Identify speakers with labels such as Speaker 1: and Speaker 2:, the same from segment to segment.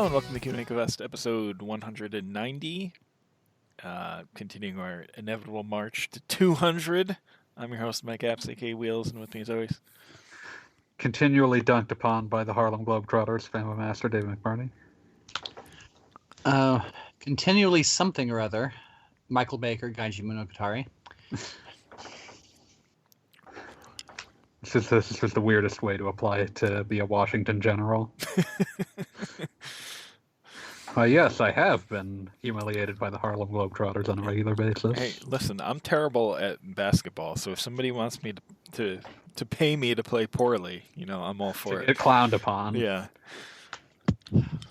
Speaker 1: and welcome to Q&A Quest episode 190. Continuing our inevitable march to 200. I'm your host, Mike Apps, aka Wheels, and with me as always,
Speaker 2: continually dunked upon by the Harlem Globetrotters, Family Master David McBurney.
Speaker 3: Continually something or other, Michael Baker, Gaiji Monogatari.
Speaker 2: This is the weirdest way to apply it to be a Washington general. Yes, I have been humiliated by the Harlem Globetrotters on a regular basis.
Speaker 1: Hey, listen, I'm terrible at basketball, so if somebody wants me to pay me to play poorly, I'm all for it.
Speaker 2: Get clowned upon.
Speaker 1: Yeah.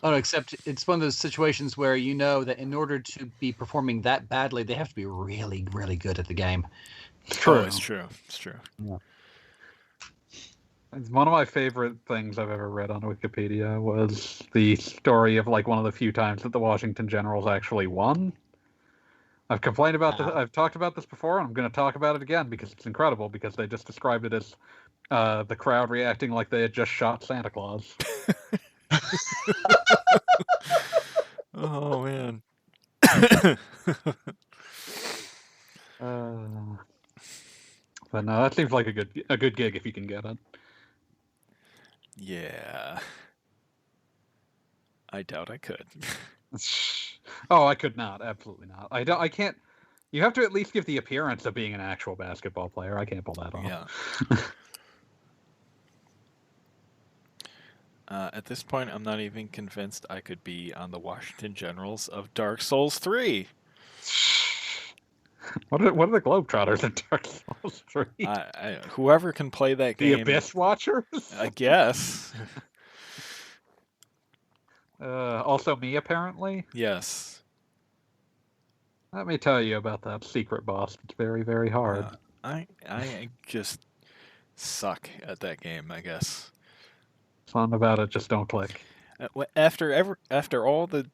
Speaker 3: Oh, except it's one of those situations where you know that in order to be performing that badly, they have to be really, really good at the game.
Speaker 2: It's true.
Speaker 1: Oh, it's true. It's true.
Speaker 3: Yeah.
Speaker 2: One of my favorite things I've ever read on Wikipedia was the story of one of the few times that the Washington Generals actually won. I've complained about this. I've talked about this before, and I'm going to talk about it again because it's incredible. Because they just described it as the crowd reacting like they had just shot Santa Claus.
Speaker 1: Oh man.
Speaker 2: But no, that seems like a good gig if you can get it.
Speaker 1: Yeah. I doubt I could.
Speaker 2: Oh, I could not. Absolutely not. I can't. You have to at least give the appearance of being an actual basketball player. I can't pull that off.
Speaker 1: Yeah. At this point, I'm not even convinced I could be on the Washington Generals of Dark Souls 3.
Speaker 2: What are the Globetrotters in Dark Souls 3?
Speaker 1: Whoever can play that game.
Speaker 2: The Abyss Watchers?
Speaker 1: I guess.
Speaker 2: Also me, apparently?
Speaker 1: Yes.
Speaker 2: Let me tell you about that secret boss. It's very, very hard.
Speaker 1: I just suck at that game, I guess.
Speaker 2: Something about it just don't click.
Speaker 1: After all the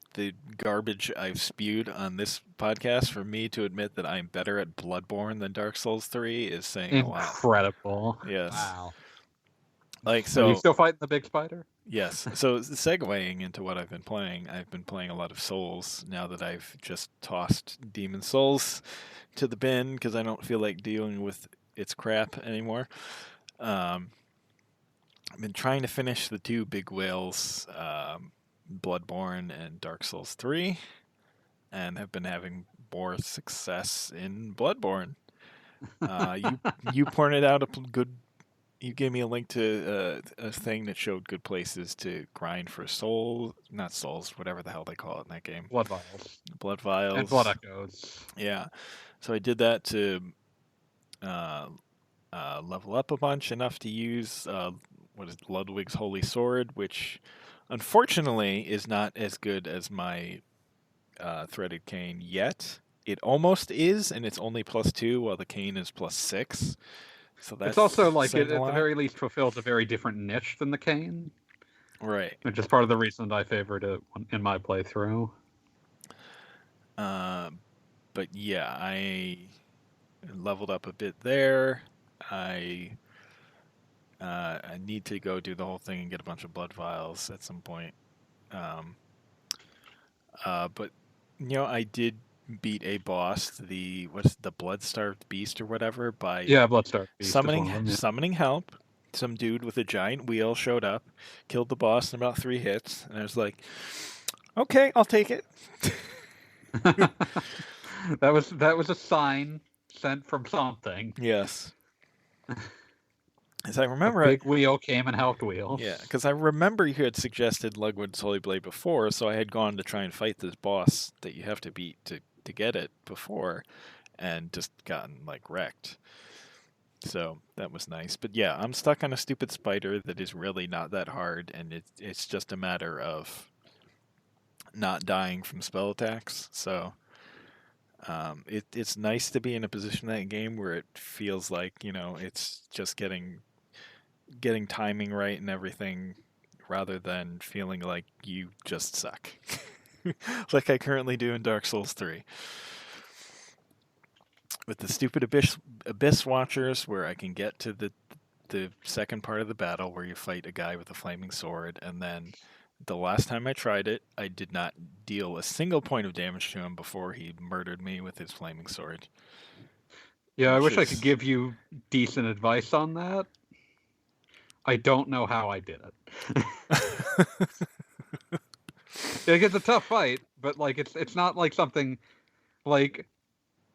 Speaker 1: garbage I've spewed on this podcast, for me to admit that I'm better at Bloodborne than Dark Souls 3 is saying a lot.
Speaker 2: Incredible.
Speaker 1: Yes.
Speaker 3: Wow.
Speaker 2: Are you still fighting the big spider?
Speaker 1: Yes. So segueing into what I've been playing a lot of Souls now that I've just tossed Demon Souls to the bin because I don't feel like dealing with its crap anymore. I've been trying to finish the two big whales, Bloodborne and Dark Souls 3, and have been having more success in Bloodborne. You pointed out you gave me a link to a thing that showed good places to grind for not souls, whatever the hell they call it in that game.
Speaker 2: Blood vials.
Speaker 1: Blood vials.
Speaker 2: And blood echoes.
Speaker 1: Yeah. So I did that to level up a bunch, enough to use Ludwig's Holy Sword, which unfortunately is not as good as my threaded cane yet. It almost is, and it's only +2, while the cane is +6. So that's
Speaker 2: it's also at the very least fulfills a very different niche than the cane.
Speaker 1: Right.
Speaker 2: Which is part of the reason that I favored it in my playthrough.
Speaker 1: But yeah, I leveled up a bit there. I need to go do the whole thing and get a bunch of blood vials at some point. But I did beat a boss, the Blood-Starved Beast or whatever, by
Speaker 2: Blood-Starved Beast
Speaker 1: summoning help. Some dude with a giant wheel showed up, killed the boss in about 3 hits, and I was like, okay, I'll take it.
Speaker 2: That was a sign sent from something.
Speaker 1: Yes. As I remember,
Speaker 2: a big wheel came and helped wheels.
Speaker 1: Yeah, because I remember you had suggested Ludwig's Holy Blade before, so I had gone to try and fight this boss that you have to beat to get it before, and just gotten wrecked. So that was nice. But yeah, I'm stuck on a stupid spider that is really not that hard, and it's just a matter of not dying from spell attacks. So it's nice to be in a position in that game where it feels like it's just getting timing right and everything, rather than feeling like you just suck. Like I currently do in Dark Souls 3. With the stupid Abyss Watchers, where I can get to the second part of the battle where you fight a guy with a flaming sword, and then the last time I tried it, I did not deal a single point of damage to him before he murdered me with his flaming sword.
Speaker 2: Yeah, I
Speaker 1: Which
Speaker 2: wish I could
Speaker 1: is-
Speaker 2: give you decent advice on that. I don't know how I did it. Like, it's a tough fight, but like it's not like something like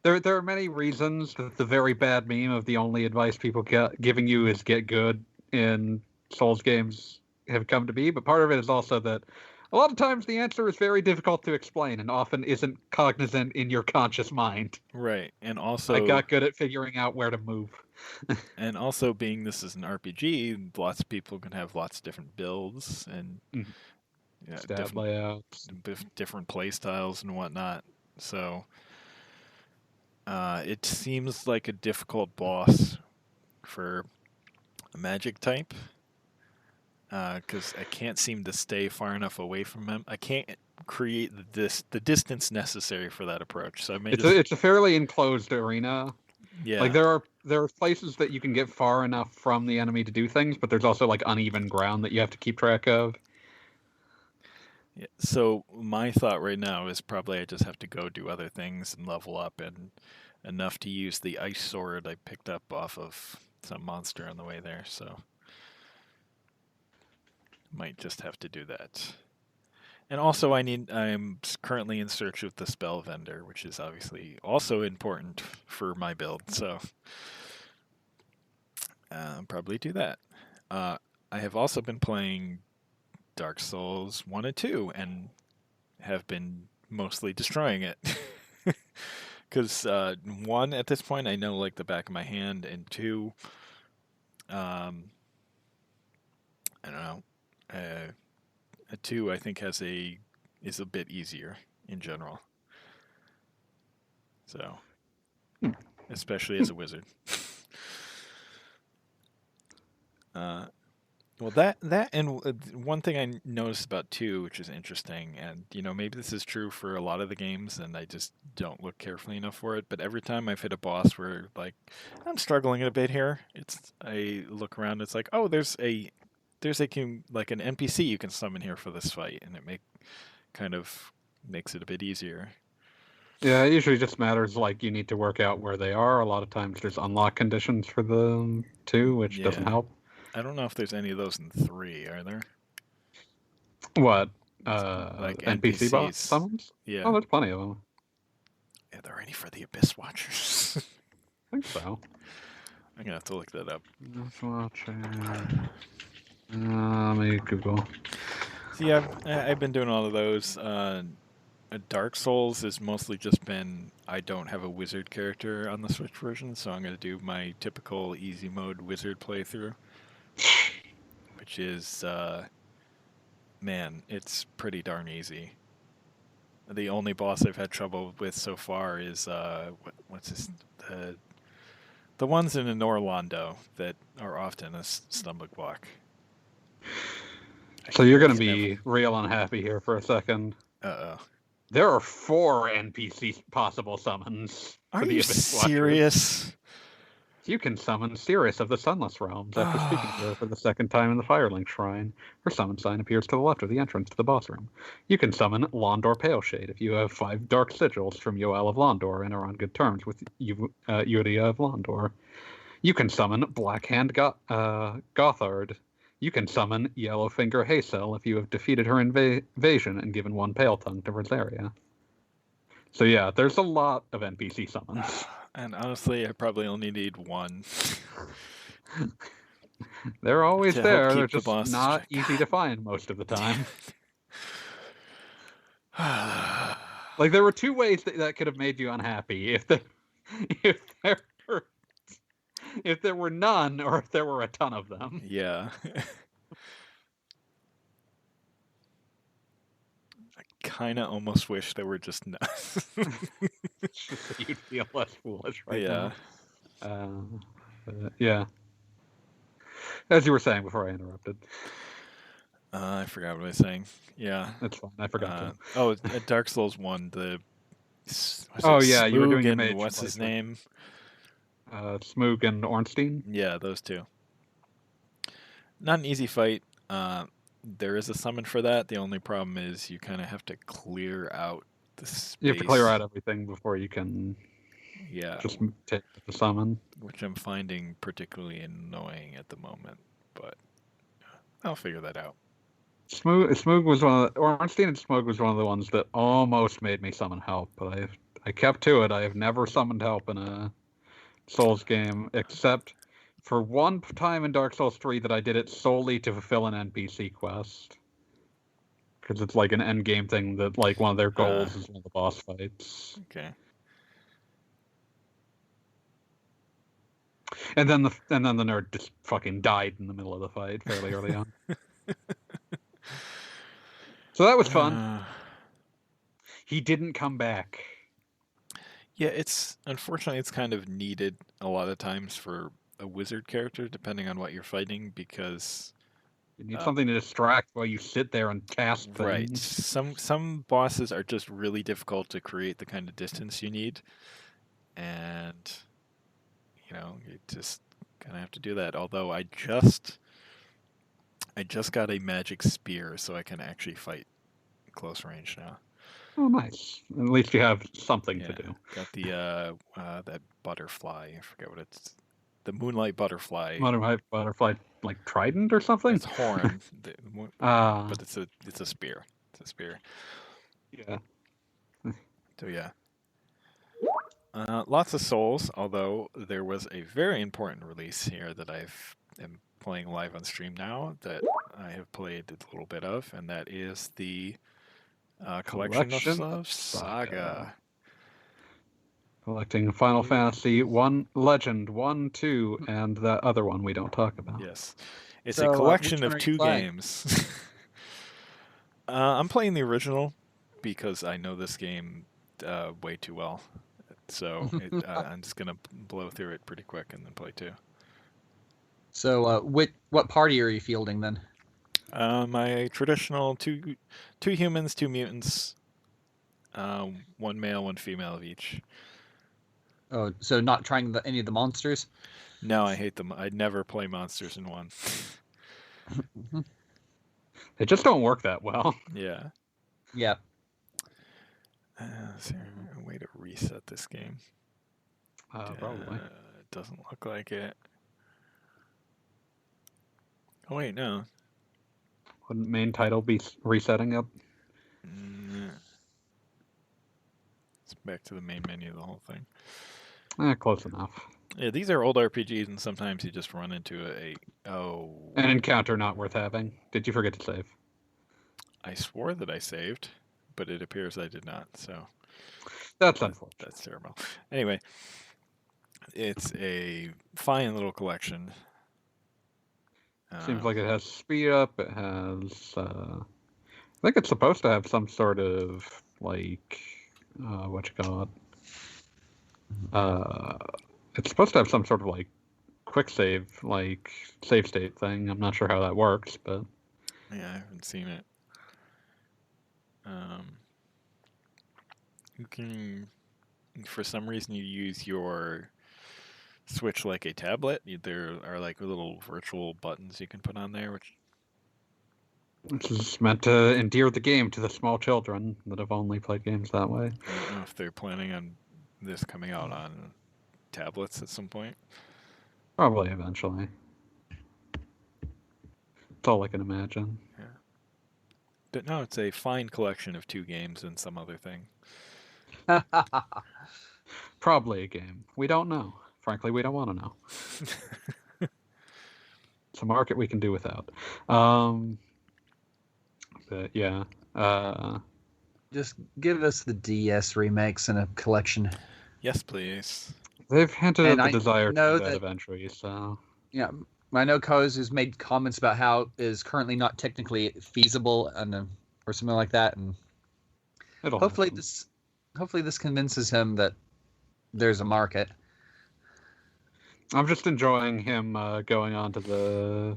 Speaker 2: there are many reasons that the very bad meme of the only advice people get giving you is get good in Souls games have come to be, but part of it is also that a lot of times the answer is very difficult to explain and often isn't cognizant in your conscious mind.
Speaker 1: Right, and
Speaker 2: I
Speaker 1: also
Speaker 2: got good at figuring out where to move.
Speaker 1: being this is an RPG, lots of people can have lots of different builds and
Speaker 2: Stat layouts.
Speaker 1: different play styles and whatnot. So it seems like a difficult boss for a magic type because I can't seem to stay far enough away from him. I can't create the distance necessary for that approach. So I may
Speaker 2: It's a fairly enclosed arena.
Speaker 1: yeah.
Speaker 2: Like there are places that you can get far enough from the enemy to do things, but there's also like uneven ground that you have to keep track of.
Speaker 1: Yeah, so my thought right now is probably I just have to go do other things and level up and enough to use the ice sword I picked up off of some monster on the way there, so might just have to do that. And also I'm currently in search of the spell vendor, which is obviously also important for my build, so probably do that. I have also been playing Dark Souls 1 and 2 and have been mostly destroying it. Because 1, at this point, I know like the back of my hand, and 2, I don't know. 2, I think, is a bit easier in general. So, especially as a wizard. Well, that and one thing I noticed about 2, which is interesting, and maybe this is true for a lot of the games, and I just don't look carefully enough for it. But every time I've hit a boss where like I'm struggling a bit here, I look around. It's like, oh, there's like an NPC you can summon here for this fight, and it kind of makes it a bit easier.
Speaker 2: Yeah, it usually just matters like you need to work out where they are. A lot of times there's unlock conditions for them too, which doesn't help.
Speaker 1: I don't know if there's any of those in 3, are there?
Speaker 2: What?
Speaker 1: Like
Speaker 2: NPC boss
Speaker 1: NPCs.
Speaker 2: summons?
Speaker 1: Yeah.
Speaker 2: Oh, there's plenty of them.
Speaker 1: Are there any for the Abyss Watchers?
Speaker 2: I think so.
Speaker 1: I'm gonna have to look that up.
Speaker 2: Abyss Watcher. Let me Google.
Speaker 1: So yeah, I've been doing all of those. Dark Souls has mostly just been I don't have a wizard character on the Switch version, so I'm gonna do my typical easy mode wizard playthrough, which is man, it's pretty darn easy. The only boss I've had trouble with so far is what's this the ones in Orlando that are often a stumbling block.
Speaker 2: So you're going to be real unhappy here for a second.
Speaker 1: Uh-oh.
Speaker 2: There are 4 NPC possible summons.
Speaker 1: Are you serious?
Speaker 2: You can summon Sirius of the Sunless Realms after speaking to her for the second time in the Firelink Shrine. Her summon sign appears to the left of the entrance to the boss room. You can summon Londor Paleshade if you have 5 Dark Sigils from Yoel of Londor and are on good terms with Yuria of Londor. You can summon Blackhand Gothard. You can summon Yellowfinger Hazel if you have defeated her invasion and given 1 Pale Tongue to Rosaria. So yeah, there's a lot of NPC summons.
Speaker 1: And honestly, I probably only need 1.
Speaker 2: They're always there. They're just
Speaker 1: the
Speaker 2: not easy to find most of the time. Like there were 2 ways that could have made you unhappy if there were none or if there were a ton of them.
Speaker 1: Yeah. I kind of almost wish there were just none.
Speaker 2: Just so you'd feel less foolish right
Speaker 1: now.
Speaker 2: Yeah. As you were saying before I interrupted.
Speaker 1: I forgot what I was saying. Yeah.
Speaker 2: That's fine. I forgot to.
Speaker 1: Oh, at Dark Souls 1, you
Speaker 2: were doing the mage.
Speaker 1: What's his name?
Speaker 2: Smoog and Ornstein?
Speaker 1: Yeah, those 2. Not an easy fight. there is a summon for that. The only problem is you kind of have to clear out the space.
Speaker 2: You have to clear out everything before you can just take the summon.
Speaker 1: Which I'm finding particularly annoying at the moment, but I'll figure that out.
Speaker 2: Smoog was Ornstein and Smoog was one of the ones that almost made me summon help, but I kept to it. I have never summoned help in a Souls game, except for one time in Dark Souls 3 that I did it solely to fulfill an NPC quest. Because it's like an end game thing that like one of their goals is one of the boss fights.
Speaker 1: Okay.
Speaker 2: And then the nerd just fucking died in the middle of the fight fairly early on. So that was fun. He didn't come back.
Speaker 1: Yeah, unfortunately it's kind of needed a lot of times for a wizard character, depending on what you're fighting, because
Speaker 2: you need something to distract while you sit there and cast things.
Speaker 1: Right. Some bosses are just really difficult to create the kind of distance you need, and you just kind of have to do that. Although I just got a magic spear, so I can actually fight close range now.
Speaker 2: Oh, nice. At least you have something to do.
Speaker 1: Got the that butterfly. I forget what it's. The moonlight butterfly.
Speaker 2: Moonlight butterfly, like trident or something.
Speaker 1: It's horn, but it's a spear. It's a spear.
Speaker 2: Yeah.
Speaker 1: So yeah. Lots of Souls. Although there was a very important release here that am playing live on stream now that I have played a little bit of, and that is the Collection of SaGa.
Speaker 2: Collecting Final Fantasy 1 Legend, 1, 2, and that other one we don't talk about.
Speaker 1: Yes. It's a collection of 2 games. I'm playing the original because I know this game way too well. So I'm just going to blow through it pretty quick and then play 2.
Speaker 3: So what party are you fielding then?
Speaker 1: My traditional two humans, 2 mutants, 1 male, 1 female of each.
Speaker 3: Oh, so not trying any of the monsters?
Speaker 1: No, I hate them. I'd never play monsters in 1.
Speaker 2: They just don't work that well.
Speaker 1: Yeah.
Speaker 3: Yeah.
Speaker 1: Is there a way to reset this game?
Speaker 2: Probably.
Speaker 1: It doesn't look like it. Oh, wait, no.
Speaker 2: Wouldn't main title be resetting up?
Speaker 1: It's back to the main menu, the whole thing.
Speaker 2: Close enough.
Speaker 1: Yeah, these are old RPGs, and sometimes you just run into
Speaker 2: an encounter not worth having. Did you forget to save?
Speaker 1: I swore that I saved, but it appears I did not, so...
Speaker 2: That's unfortunate.
Speaker 1: That's terrible. Anyway, it's a fine little collection.
Speaker 2: Seems like it has speed up. It has... I think it's supposed to have some sort of, like... it's supposed to have some sort of, like, quick save, like, save state thing. I'm not sure how that works, but...
Speaker 1: Yeah, I haven't seen it. You can... For some reason, you use your Switch like a tablet. There are, like, little virtual buttons you can put on there, which...
Speaker 2: This is meant to endear the game to the small children that have only played games that way.
Speaker 1: I don't know if they're planning on this coming out on tablets at some point.
Speaker 2: Probably eventually. That's all I can imagine.
Speaker 1: Yeah. But no, it's a fine collection of 2 games and some other thing.
Speaker 2: Probably a game. We don't know. Frankly, we don't want to know. It's a market we can do without. But yeah.
Speaker 3: Just give us the DS remakes in a collection.
Speaker 1: Yes, please.
Speaker 2: They've hinted at the desire to do that
Speaker 3: that
Speaker 2: eventually, so...
Speaker 3: Yeah, I know Coz has made comments about how it is currently not technically feasible or something like that, and hopefully this convinces him that there's a market.
Speaker 2: I'm just enjoying him going on to the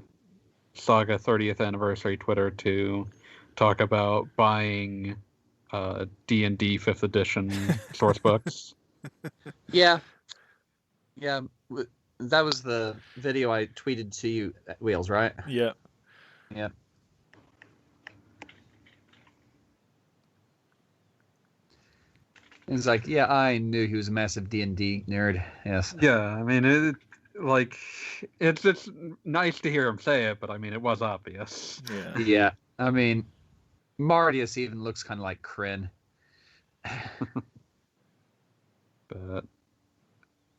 Speaker 2: Saga 30th anniversary Twitter to talk about buying D&D 5th edition source books.
Speaker 3: Yeah. That was the video I tweeted to you, Wheels, right?
Speaker 1: Yeah.
Speaker 3: Yeah. It's like, yeah, I knew he was a massive D&D nerd. Yes.
Speaker 2: Yeah, I mean, it's nice to hear him say it, but I mean, it was obvious.
Speaker 1: Yeah.
Speaker 3: Yeah. I mean, Martius even looks kind of like Kryn.
Speaker 2: But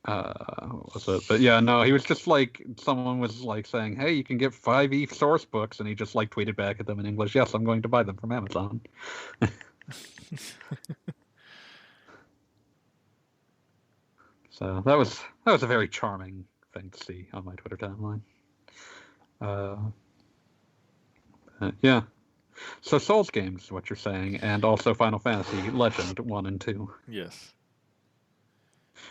Speaker 2: what was it? But yeah, no, he was just like, someone was like saying, "Hey, you can get 5e source books," and he just like tweeted back at them in English, "Yes, I'm going to buy them from Amazon." So that was a very charming thing to see on my Twitter timeline. Yeah. So Souls games is what you're saying, and also Final Fantasy Legend 1 and 2.
Speaker 1: Yes.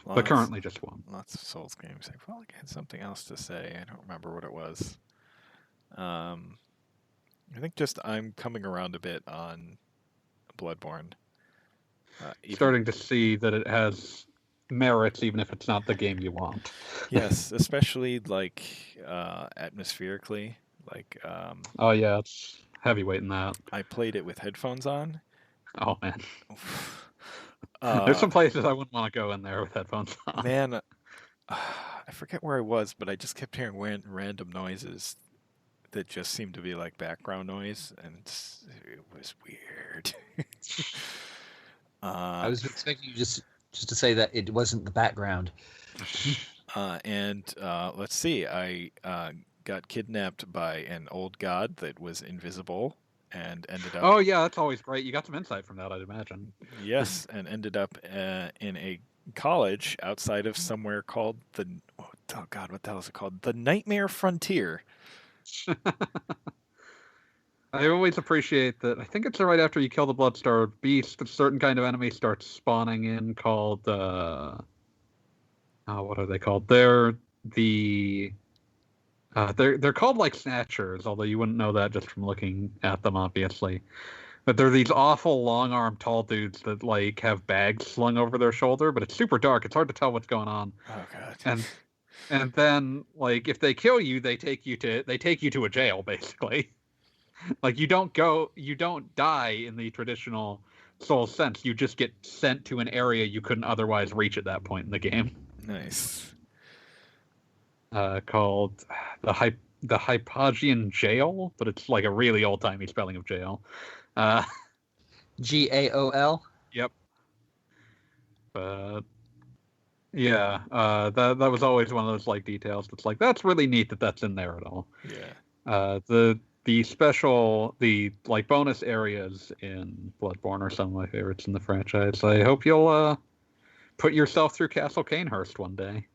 Speaker 2: But currently just one.
Speaker 1: Lots of Souls games. I felt like I had something else to say. I don't remember what it was. I think just I'm coming around a bit on Bloodborne.
Speaker 2: Starting to see that it has merits, even if it's not the game you want.
Speaker 1: Yes, especially like atmospherically. Like.
Speaker 2: Oh yeah, it's heavyweight in that.
Speaker 1: I played it with headphones on.
Speaker 2: Oh man. There's some places I wouldn't want to go in there with headphones on.
Speaker 1: Man, I forget where I was, but I just kept hearing random noises that just seemed to be like background noise, and it was weird.
Speaker 3: I was expecting you just to say that it wasn't the background.
Speaker 1: And let's see, I got kidnapped by an old god that was invisible and ended up...
Speaker 2: Oh yeah, that's always great. You got some insight from that, I'd imagine.
Speaker 1: Yes, and ended up in a college outside of somewhere called the... Oh god, what the hell is it called? The Nightmare Frontier.
Speaker 2: I always appreciate that. I think it's right after you kill the Bloodstar Beast, a certain kind of enemy starts spawning in called... what are they called? They're called like Snatchers, although you wouldn't know that just from looking at them, obviously. But they're these awful long-armed tall dudes that like have bags slung over their shoulder, but it's super dark. It's hard to tell what's going on.
Speaker 1: Oh god.
Speaker 2: And then like if they kill you, they take you to a jail basically. Like you don't die in the traditional Souls sense. You just get sent to an area you couldn't otherwise reach at that point in the game.
Speaker 1: Nice.
Speaker 2: Called the Hypogean Jail, but it's like a really old-timey spelling of jail.
Speaker 3: GAOL.
Speaker 2: Yep. But yeah, that was always one of those like details that's like, that's really neat that's in there at all.
Speaker 1: Yeah.
Speaker 2: The special, the like bonus areas in Bloodborne are some of my favorites in the franchise. I hope you'll put yourself through Castle Canehurst one day.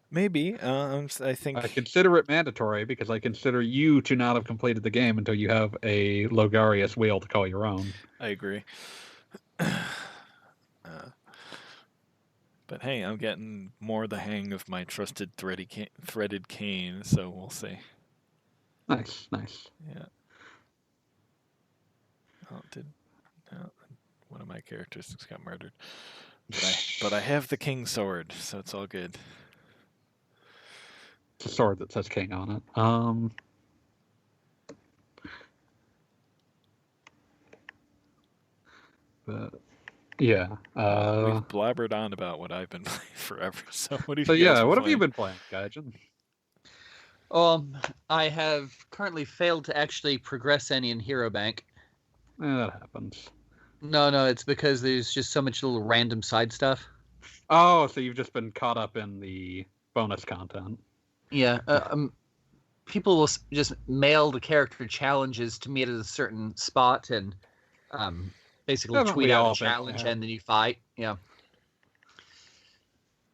Speaker 1: Maybe. I think
Speaker 2: I consider it mandatory because I consider you to not have completed the game until you have a Logarius wheel to call your own.
Speaker 1: I agree. But hey, I'm getting more the hang of my trusted threaded cane, so we'll see.
Speaker 2: Nice.
Speaker 1: Yeah. One of my characters just got murdered. But I have the king sword, so it's all good.
Speaker 2: It's a sword that says king on it. But yeah.
Speaker 1: We've blabbered on about what I've been playing forever. So what have
Speaker 2: you been playing, Gaijin?
Speaker 3: I have currently failed to actually progress any in Hero Bank.
Speaker 2: That happens.
Speaker 3: No, it's because there's just so much little random side stuff.
Speaker 2: Oh, so you've just been caught up in the bonus content.
Speaker 3: Yeah. People will just mail the character challenges to me at a certain spot and basically tweet out a challenge and then you fight. Yeah.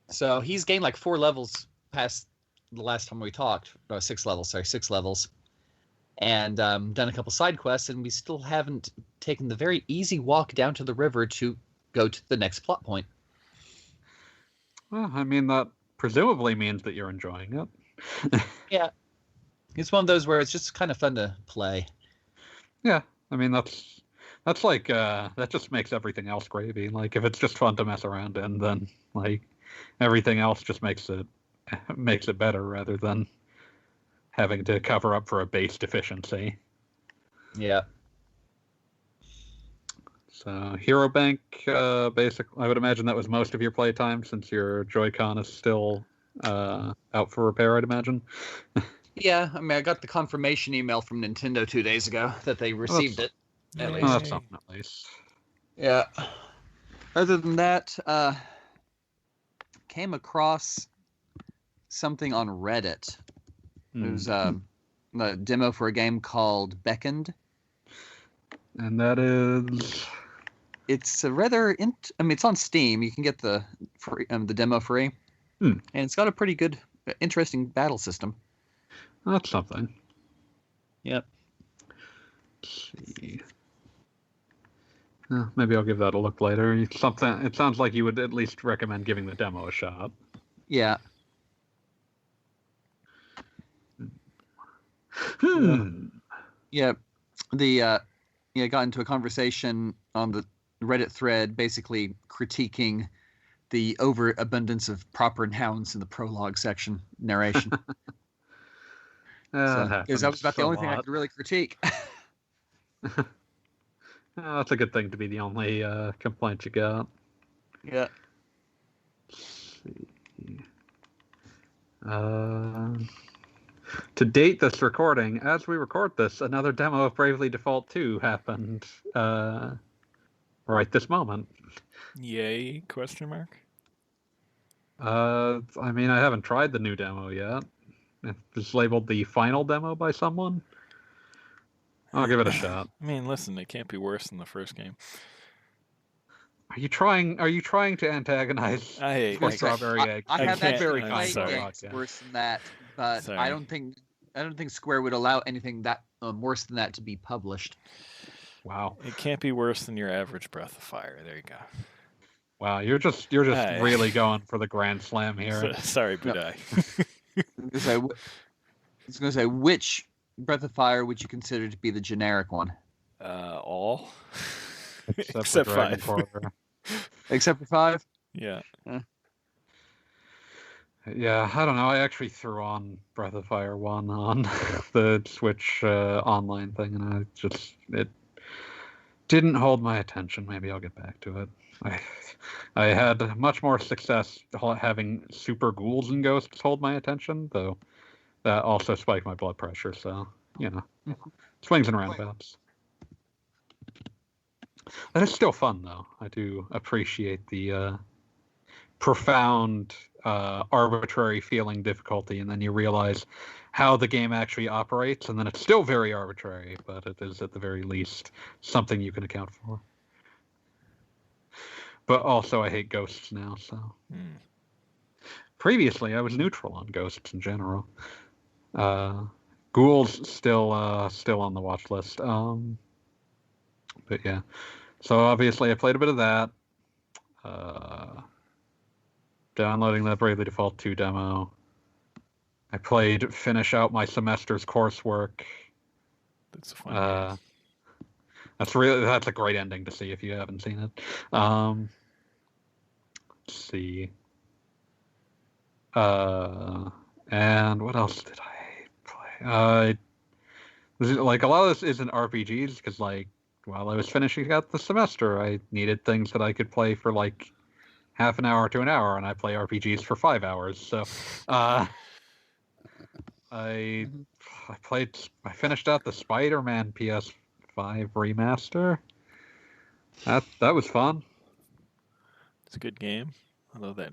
Speaker 3: So he's gained like 4 levels past the last time we talked. 6 levels. And done a couple side quests, and we still haven't taken the very easy walk down to the river to go to the next plot point.
Speaker 2: Well, I mean, that presumably means that you're enjoying it.
Speaker 3: Yeah. It's one of those where it's just kind of fun to play.
Speaker 2: Yeah. I mean, that's like, that just makes everything else gravy. Like, if it's just fun to mess around in, then, like, everything else just makes it better rather than having to cover up for a base deficiency.
Speaker 3: Yeah.
Speaker 2: So Hero Bank, I would imagine that was most of your playtime since your Joy-Con is still out for repair, I'd imagine.
Speaker 3: Yeah, I mean, I got the confirmation email from Nintendo 2 days ago that they received it. At least.
Speaker 2: That's something, at least.
Speaker 3: Yeah. Other than that, came across something on Reddit. It was a demo for a game called Beckoned.
Speaker 2: And that is...
Speaker 3: It's a rather... I mean, it's on Steam. You can get the demo free. And it's got a pretty good, interesting battle system.
Speaker 2: That's something.
Speaker 3: Yep.
Speaker 2: Let's see. Maybe I'll give that a look later. It sounds like you would at least recommend giving the demo a shot.
Speaker 3: Yeah. Yeah. Got into a conversation on the Reddit thread, basically critiquing the overabundance of proper nouns in the prologue section narration. Because that was about the only thing I could really critique.
Speaker 2: That's a good thing to be the only complaint you got.
Speaker 3: Yeah.
Speaker 2: Let's see. To date this recording, as we record this, another demo of Bravely Default 2 happened right this moment.
Speaker 1: Yay? Question mark?
Speaker 2: I mean, I haven't tried the new demo yet. It's labeled the final demo by someone. I'll give it a shot.
Speaker 1: I mean, listen, it can't be worse than the first game.
Speaker 2: Are you trying to antagonize Strawberry Egg?
Speaker 3: I have actually
Speaker 1: played
Speaker 3: games worse than that, but I don't think Square would allow anything that worse than that to be published.
Speaker 2: Wow.
Speaker 1: It can't be worse than your average Breath of Fire. There you go.
Speaker 2: Wow, you're just really going for the grand slam here.
Speaker 1: Sorry, Budai.
Speaker 3: I was going to say, which Breath of Fire would you consider to be the generic one?
Speaker 1: All.
Speaker 2: Except for 5.
Speaker 3: Except for 5?
Speaker 1: Yeah.
Speaker 2: Yeah, I don't know. I actually threw on Breath of Fire 1 on the Switch online thing, and it didn't hold my attention. Maybe I'll get back to it. I had much more success having super ghouls and ghosts hold my attention, though that also spiked my blood pressure, so, swings and roundabouts. That is still fun, though. I do appreciate the profound, arbitrary feeling difficulty, and then you realize how the game actually operates, and then it's still very arbitrary, but it is, at the very least, something you can account for. But also, I hate ghosts now, so... Previously, I was neutral on ghosts in general. Ghouls still on the watch list. But yeah. So obviously, I played a bit of that. Downloading the Bravely Default 2 demo. I finish out my semester's coursework.
Speaker 1: That's a fun game.
Speaker 2: That's a great ending to see if you haven't seen it. Let's see. And what else did I play? Like, a lot of this isn't RPGs because, like, while I was finishing out the semester, I needed things that I could play for like half an hour to an hour, and I play RPGs for 5 hours. So, I finished out the Spider-Man PS5 remaster. That was fun.
Speaker 1: It's a good game, although I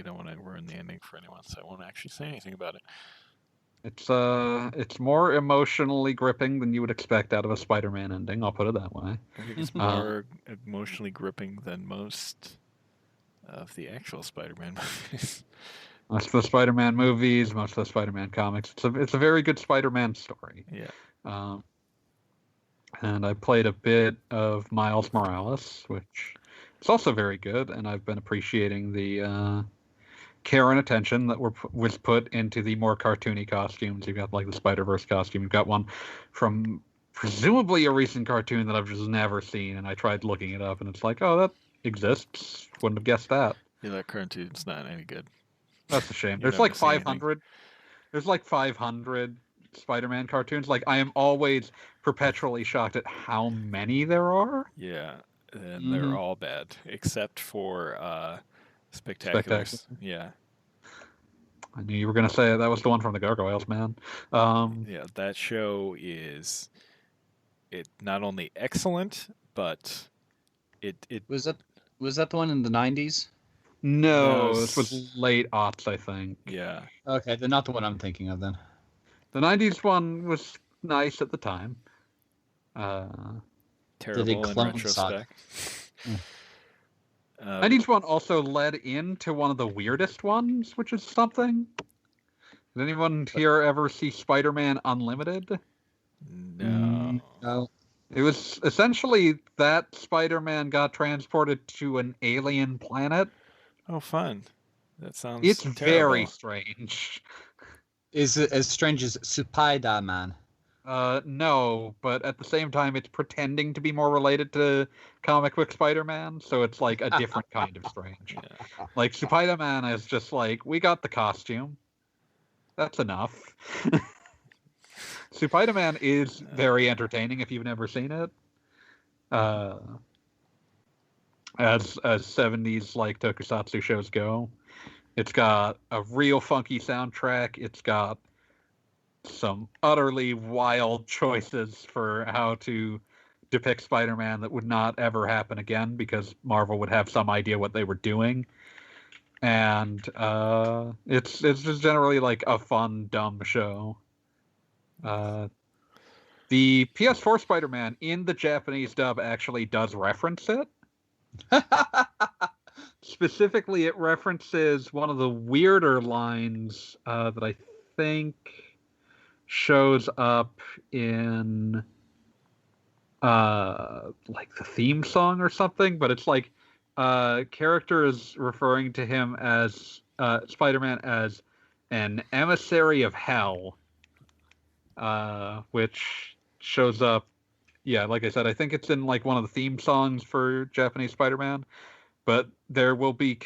Speaker 1: don't want to ruin the ending for anyone, so I won't actually say anything about it.
Speaker 2: It's more emotionally gripping than you would expect out of a Spider-Man ending. I'll put it that way.
Speaker 1: I think it's more emotionally gripping than most of the actual Spider-Man movies.
Speaker 2: Most of the Spider-Man movies, most of the Spider-Man comics. It's a very good Spider-Man story.
Speaker 1: Yeah.
Speaker 2: And I played a bit of Miles Morales, which is also very good, and I've been appreciating the care and attention that was put into the more cartoony costumes. You've got like the Spider-Verse costume. You've got one from presumably a recent cartoon that I've just never seen, and I tried looking it up, and it's like, oh, that exists. Wouldn't have guessed that.
Speaker 1: Yeah, that cartoon's not any good.
Speaker 2: That's a shame. There's like 500. There's like 500 Spider-Man cartoons. Like, I am always perpetually shocked at how many there are.
Speaker 1: Yeah, and they're all bad except for
Speaker 2: Spectacular.
Speaker 1: Spectaculars. Yeah.
Speaker 2: I knew you were going to say it. That was the one from the Gargoyles, man.
Speaker 1: Yeah, that show is not only excellent, but it
Speaker 3: Was that the one in the 90s?
Speaker 2: No, this was late aughts, I think.
Speaker 1: Yeah.
Speaker 3: Okay, then not the one I'm thinking of then.
Speaker 2: The 90s one was nice at the time.
Speaker 1: Terrible in retrospect.
Speaker 2: 90s one also led into one of the weirdest ones, which is something. Did anyone here ever see Spider-Man Unlimited?
Speaker 1: No.
Speaker 3: No.
Speaker 2: It was essentially that Spider-Man got transported to an alien planet.
Speaker 1: Oh, fun. That sounds
Speaker 2: It's
Speaker 1: terrible.
Speaker 2: very strange.
Speaker 3: Is it as strange as Spider-Man?
Speaker 2: No, but at the same time, it's pretending to be more related to comic book Spider-Man, so it's like a different kind of strange.
Speaker 1: Yeah.
Speaker 2: Like, Spider-Man is just like, we got the costume. That's enough. Spider-Man is very entertaining if you've never seen it. As 70s like tokusatsu shows go. It's got a real funky soundtrack. It's got some utterly wild choices for how to depict Spider-Man that would not ever happen again because Marvel would have some idea what they were doing. And it's just generally like a fun, dumb show. The PS4 Spider-Man in the Japanese dub actually does reference it. Specifically, it references one of the weirder lines that I think shows up in like the theme song or something, but it's like character is referring to him as Spider-Man as an emissary of hell, which shows up. Yeah, like I said, I think it's in like one of the theme songs for Japanese Spider-Man. But there will be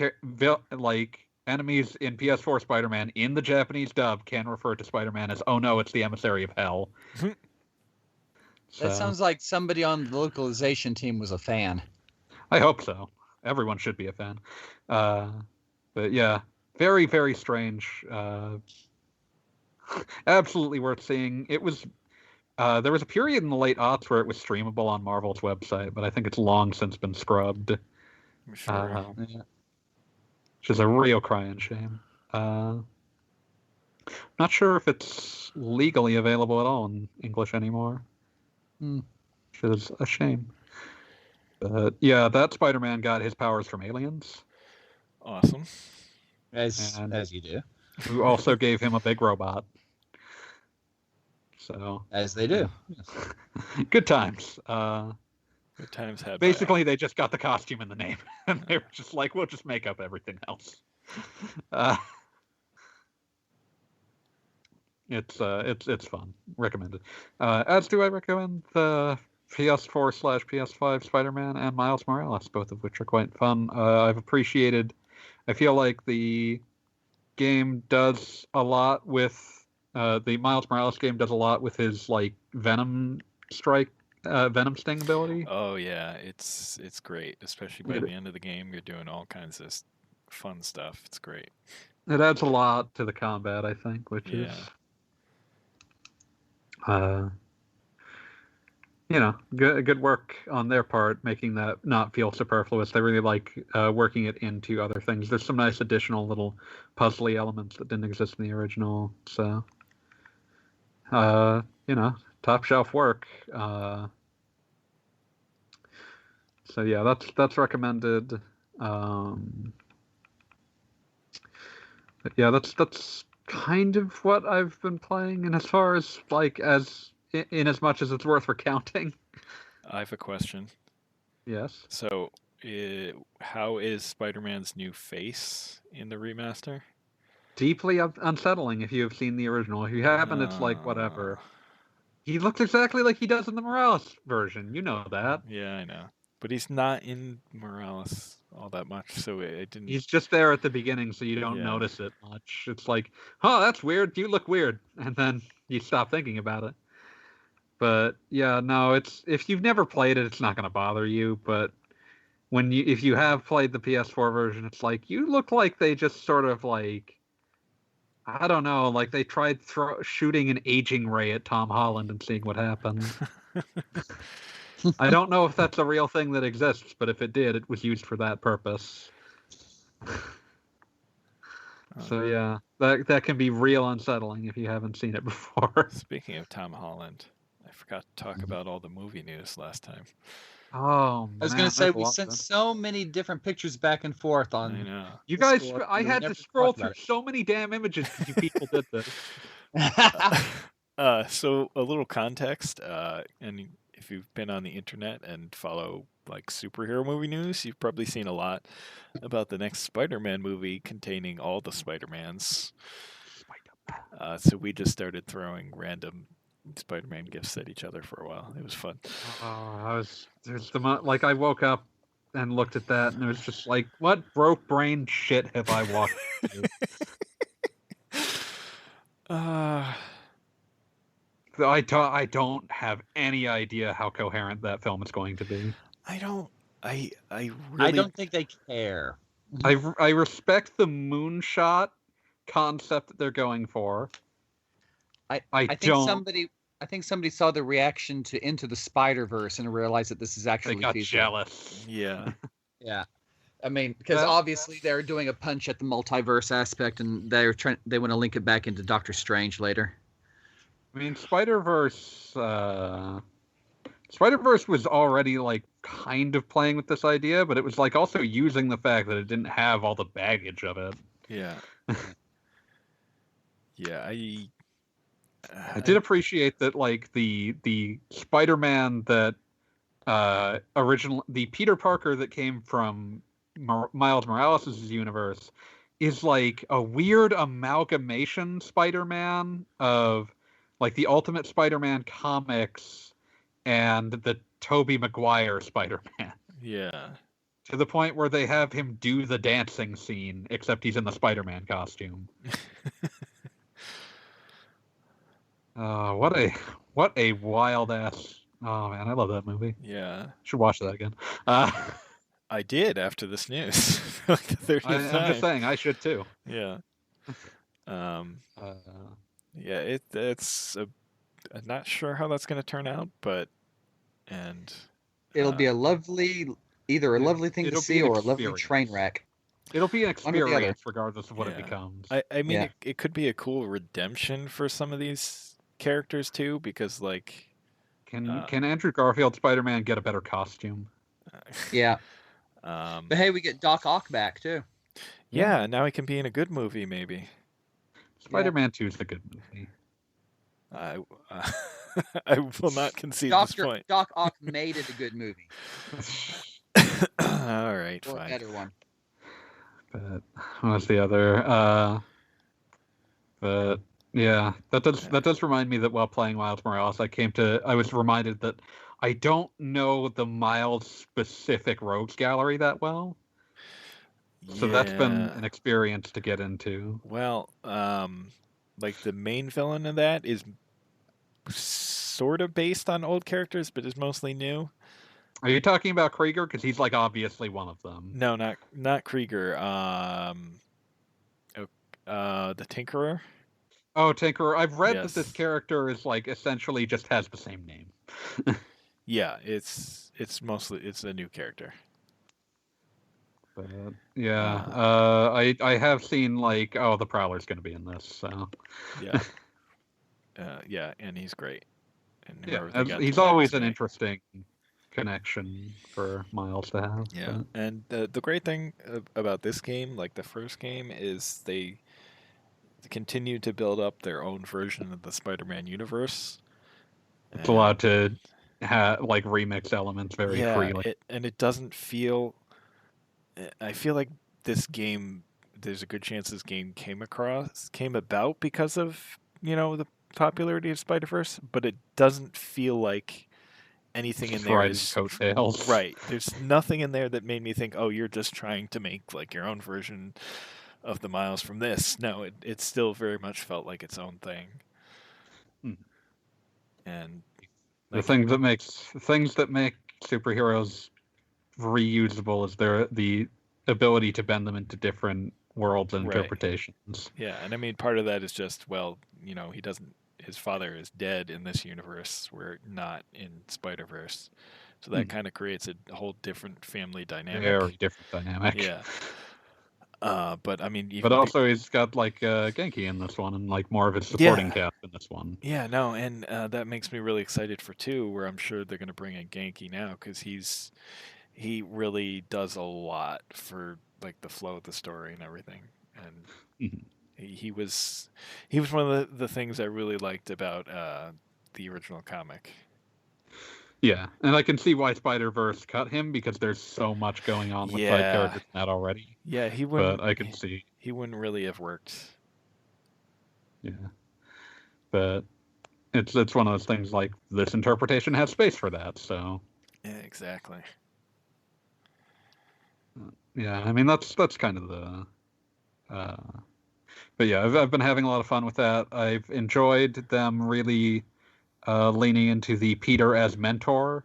Speaker 2: like enemies in PS4 Spider-Man in the Japanese dub can refer to Spider-Man as, oh no, it's the emissary of hell.
Speaker 3: That sounds like somebody on the localization team was a fan.
Speaker 2: I hope so. Everyone should be a fan. But yeah, very, very strange. Absolutely worth seeing. It was there was a period in the late aughts where it was streamable on Marvel's website, but I think it's long since been scrubbed.
Speaker 1: Sure.
Speaker 2: Which is a real crying shame. Not sure if it's legally available at all in English anymore. Which is a shame. But yeah, that Spider-Man got his powers from aliens.
Speaker 1: Awesome.
Speaker 3: As you do.
Speaker 2: Who also gave him a big robot. So
Speaker 3: as they do.
Speaker 2: Good times.
Speaker 1: Good times had.
Speaker 2: Basically, they just got the costume and the name, and they were just like, "We'll just make up everything else." It's fun. Recommended. As do I recommend the PS4/PS5 Spider-Man and Miles Morales, both of which are quite fun. I've appreciated. I feel like the game does a lot with the Miles Morales game does a lot with his like Venom Strike. Venom Sting ability.
Speaker 1: Oh yeah, it's great. Especially by the end of the game, you're doing all kinds of fun stuff. It's great.
Speaker 2: It adds a lot to the combat, I think, which is, good work on their part, making that not feel superfluous. They really like working it into other things. There's some nice additional little puzzly elements that didn't exist in the original. So, top shelf work. So yeah, that's recommended. But yeah, that's kind of what I've been playing, and as far as like in as much as it's worth recounting.
Speaker 1: I have a question.
Speaker 2: Yes.
Speaker 1: So, how is Spider-Man's new face in the remaster?
Speaker 2: Deeply unsettling if you have seen the original. If you haven't, it's like whatever. He looks exactly like he does in the Morales version. You know that.
Speaker 1: Yeah, I know. But he's not in Morales all that much, so it didn't.
Speaker 2: He's just there at the beginning, so you don't notice it much. It's like, oh, that's weird. You look weird, and then you stop thinking about it. But yeah, no, it's if you've never played it, it's not going to bother you. But if you have played the PS4 version, it's like you look like they just sort of like, I don't know, like they tried shooting an aging ray at Tom Holland and seeing what happened. I don't know if that's a real thing that exists, but if it did, it was used for that purpose. So yeah, that can be real unsettling if you haven't seen it before.
Speaker 1: Speaking of Tom Holland, I forgot to talk about all the movie news last time.
Speaker 2: Oh,
Speaker 3: I was going to say, we sent so many different pictures back and forth on.
Speaker 1: I know.
Speaker 2: You guys, I had to scroll through so many damn images because you people did this.
Speaker 1: So a little context, and if you've been on the internet and follow like superhero movie news, you've probably seen a lot about the next Spider-Man movie containing all the Spider-Mans. So we just started throwing random Spider-Man gifts at each other for a while. It was fun.
Speaker 2: Oh, I woke up and looked at that, and it was just like, what broke brain shit have I walked through? I don't have any idea how coherent that film is going to be.
Speaker 1: I don't
Speaker 3: think they care.
Speaker 2: I respect the moonshot concept that they're going for.
Speaker 3: I think somebody saw the reaction to Into the Spider-Verse and realized that this is actually
Speaker 2: they got
Speaker 3: feasible.
Speaker 2: jealous.
Speaker 1: Yeah.
Speaker 3: Yeah. I mean, because obviously they're doing a punch at the multiverse aspect, and they want to link it back into Doctor Strange later.
Speaker 2: I mean, Spider-Verse was already like kind of playing with this idea, but it was like also using the fact that it didn't have all the baggage of it.
Speaker 1: Yeah. Yeah,
Speaker 2: I did appreciate that, like the Spider-Man that the Peter Parker that came from Miles Morales' universe is like a weird amalgamation Spider-Man of like the Ultimate Spider-Man comics and the Tobey Maguire Spider-Man.
Speaker 1: Yeah.
Speaker 2: To the point where they have him do the dancing scene, except he's in the Spider-Man costume. What a wild ass! Oh man, I love that movie.
Speaker 1: Yeah,
Speaker 2: should watch that again.
Speaker 1: I did after this news, like the 30th time.
Speaker 2: I'm just saying, I should too.
Speaker 1: Yeah. Yeah, it's I'm not sure how that's going to turn out, but
Speaker 3: it'll be either a lovely thing to see or a lovely train wreck.
Speaker 2: It'll be an experience regardless of what it becomes.
Speaker 1: I mean, it could be a cool redemption for some of these characters too, because like,
Speaker 2: can Andrew Garfield Spider-Man get a better costume?
Speaker 3: Yeah. But hey, we get Doc Ock back too.
Speaker 1: Yeah, now he can be in a good movie, maybe.
Speaker 2: Spider-Man 2 is a good movie.
Speaker 1: I will not concede this point.
Speaker 3: Doc Ock made it a good movie.
Speaker 1: All right,
Speaker 3: or
Speaker 1: fine.
Speaker 3: A better one.
Speaker 2: But what's the other? But yeah, that does remind me that while playing Miles Morales, I was reminded that I don't know the Miles specific rogues gallery that well. So that's been an experience to get into.
Speaker 1: Well, like the main villain of that is sort of based on old characters, but is mostly new.
Speaker 2: Are you talking about Krieger? Because he's like obviously one of them.
Speaker 1: No, not Krieger. The Tinkerer.
Speaker 2: Oh, Tinkerer. I've read that this character is like essentially just has the same name.
Speaker 1: Yeah, it's a new character.
Speaker 2: But yeah, I have seen like, the Prowler's going to be in this. So
Speaker 1: yeah, yeah, and he's great.
Speaker 2: And he's always an interesting connection for Miles to have.
Speaker 1: Yeah, but. And the great thing about this game, like the first game, is they continue to build up their own version of the Spider-Man universe.
Speaker 2: It's allowed to like remix elements very freely.
Speaker 1: And it doesn't feel. I feel like this game. There's a good chance this game came about because of the popularity of Spider-Verse, but it doesn't feel like anything in
Speaker 2: Just
Speaker 1: there
Speaker 2: riding
Speaker 1: is
Speaker 2: coattails.
Speaker 1: right. There's nothing in there that made me think, oh, you're just trying to make like your own version of the Miles from this. No, it still very much felt like its own thing.
Speaker 2: Hmm.
Speaker 1: And
Speaker 2: The
Speaker 1: like,
Speaker 2: things that make superheroes reusable is the ability to bend them into different worlds and
Speaker 1: right.
Speaker 2: interpretations.
Speaker 1: Yeah, and I mean part of that is just, well, he doesn't his father is dead in this universe. We're not in Spider-Verse. So that kind of creates a whole different family dynamic.
Speaker 2: Very different dynamic.
Speaker 1: Yeah. But I mean,
Speaker 2: But also he's got like Genki in this one, and like more of his supporting cast in this one.
Speaker 1: Yeah, no, and that makes me really excited for 2, where I'm sure they're going to bring in Genki now, because he really does a lot for like the flow of the story and everything. And he was one of the things I really liked about the original comic.
Speaker 2: Yeah, and I can see why Spider-Verse cut him, because there's so much going on with side characters in that already.
Speaker 1: Yeah, he wouldn't.
Speaker 2: But I can see
Speaker 1: he wouldn't really have worked.
Speaker 2: Yeah, but it's one of those things like this interpretation has space for that. So
Speaker 1: yeah, exactly.
Speaker 2: Yeah, I mean that's kind of the. But yeah, I've been having a lot of fun with that. I've enjoyed them really leaning into the Peter as mentor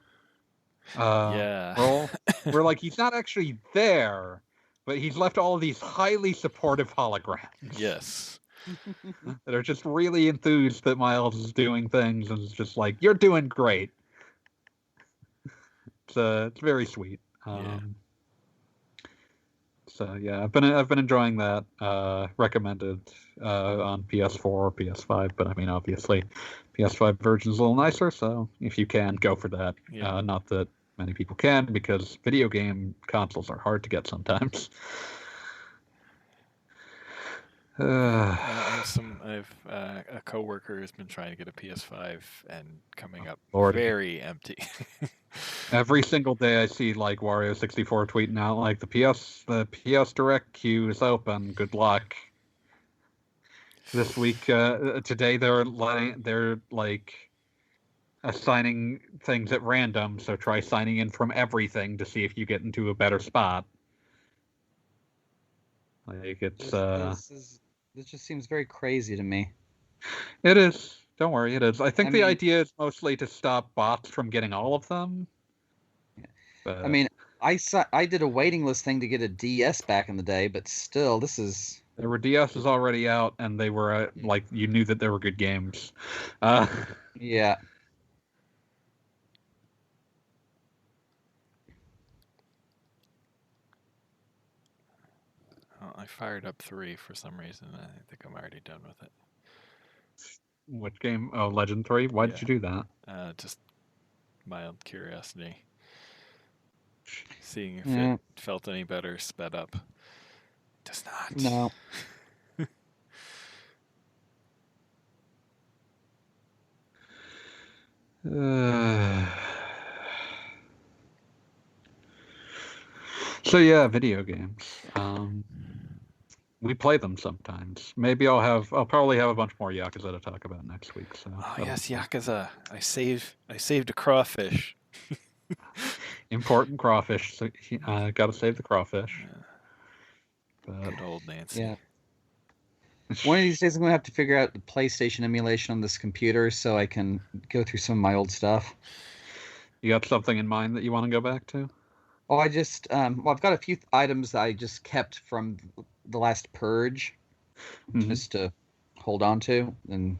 Speaker 2: role, where like he's not actually there, but he's left all of these highly supportive holograms.
Speaker 1: Yes.
Speaker 2: That are just really enthused that Miles is doing things, and it's just like, you're doing great. It's very sweet. So yeah, I've been enjoying that. Recommended on PS4 or PS5, but I mean obviously PS5 version's a little nicer, so if you can, go for that. Not that many people can, because video game consoles are hard to get sometimes.
Speaker 1: I have a coworker who's been trying to get a PS5 and coming up very empty.
Speaker 2: Every single day I see like Wario64 tweeting out like the PS Direct queue is open. Good luck. This week, today they're like assigning things at random, so try signing in from everything to see if you get into a better spot. Like it's
Speaker 3: this just seems very crazy to me.
Speaker 2: It is. Don't worry, it is. I think the idea is mostly to stop bots from getting all of them.
Speaker 3: But, I mean, I did a waiting list thing to get a DS back in the day, but still, this is.
Speaker 2: There were DSs already out, and they were like you knew that they were good games.
Speaker 3: Yeah.
Speaker 1: I fired up 3 for some reason. I think I'm already done with it.
Speaker 2: Which game? Oh, Legend 3? Why did you do that?
Speaker 1: Just mild curiosity. Seeing if it felt any better, sped up. It does not.
Speaker 3: No.
Speaker 2: So yeah, video games. We play them sometimes. Maybe I'll probably have a bunch more Yakuza to talk about next week. So.
Speaker 1: Oh yes, Yakuza. I saved a crawfish.
Speaker 2: Important crawfish. So gotta save the crawfish.
Speaker 1: Good old Nancy.
Speaker 3: Yeah. One of these days, I'm gonna have to figure out the PlayStation emulation on this computer so I can go through some of my old stuff.
Speaker 2: You got something in mind that you want to go back to?
Speaker 3: Oh, I just I've got a few items that I just kept from the last purge, just to hold on to, and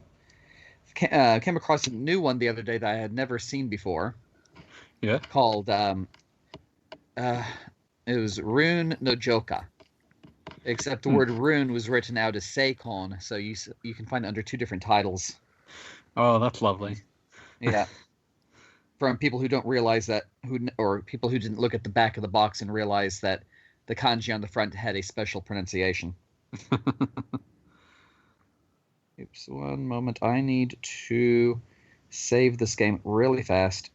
Speaker 3: came across a new one the other day that I had never seen before.
Speaker 2: Yeah.
Speaker 3: Called it was Rune no Joka, except the word Rune was written out as Seikon, so you can find it under 2 different titles.
Speaker 2: Oh, that's lovely.
Speaker 3: Yeah. From people who don't realize that, or people who didn't look at the back of the box and realize that the kanji on the front had a special pronunciation. Oops, one moment. I need to save this game really fast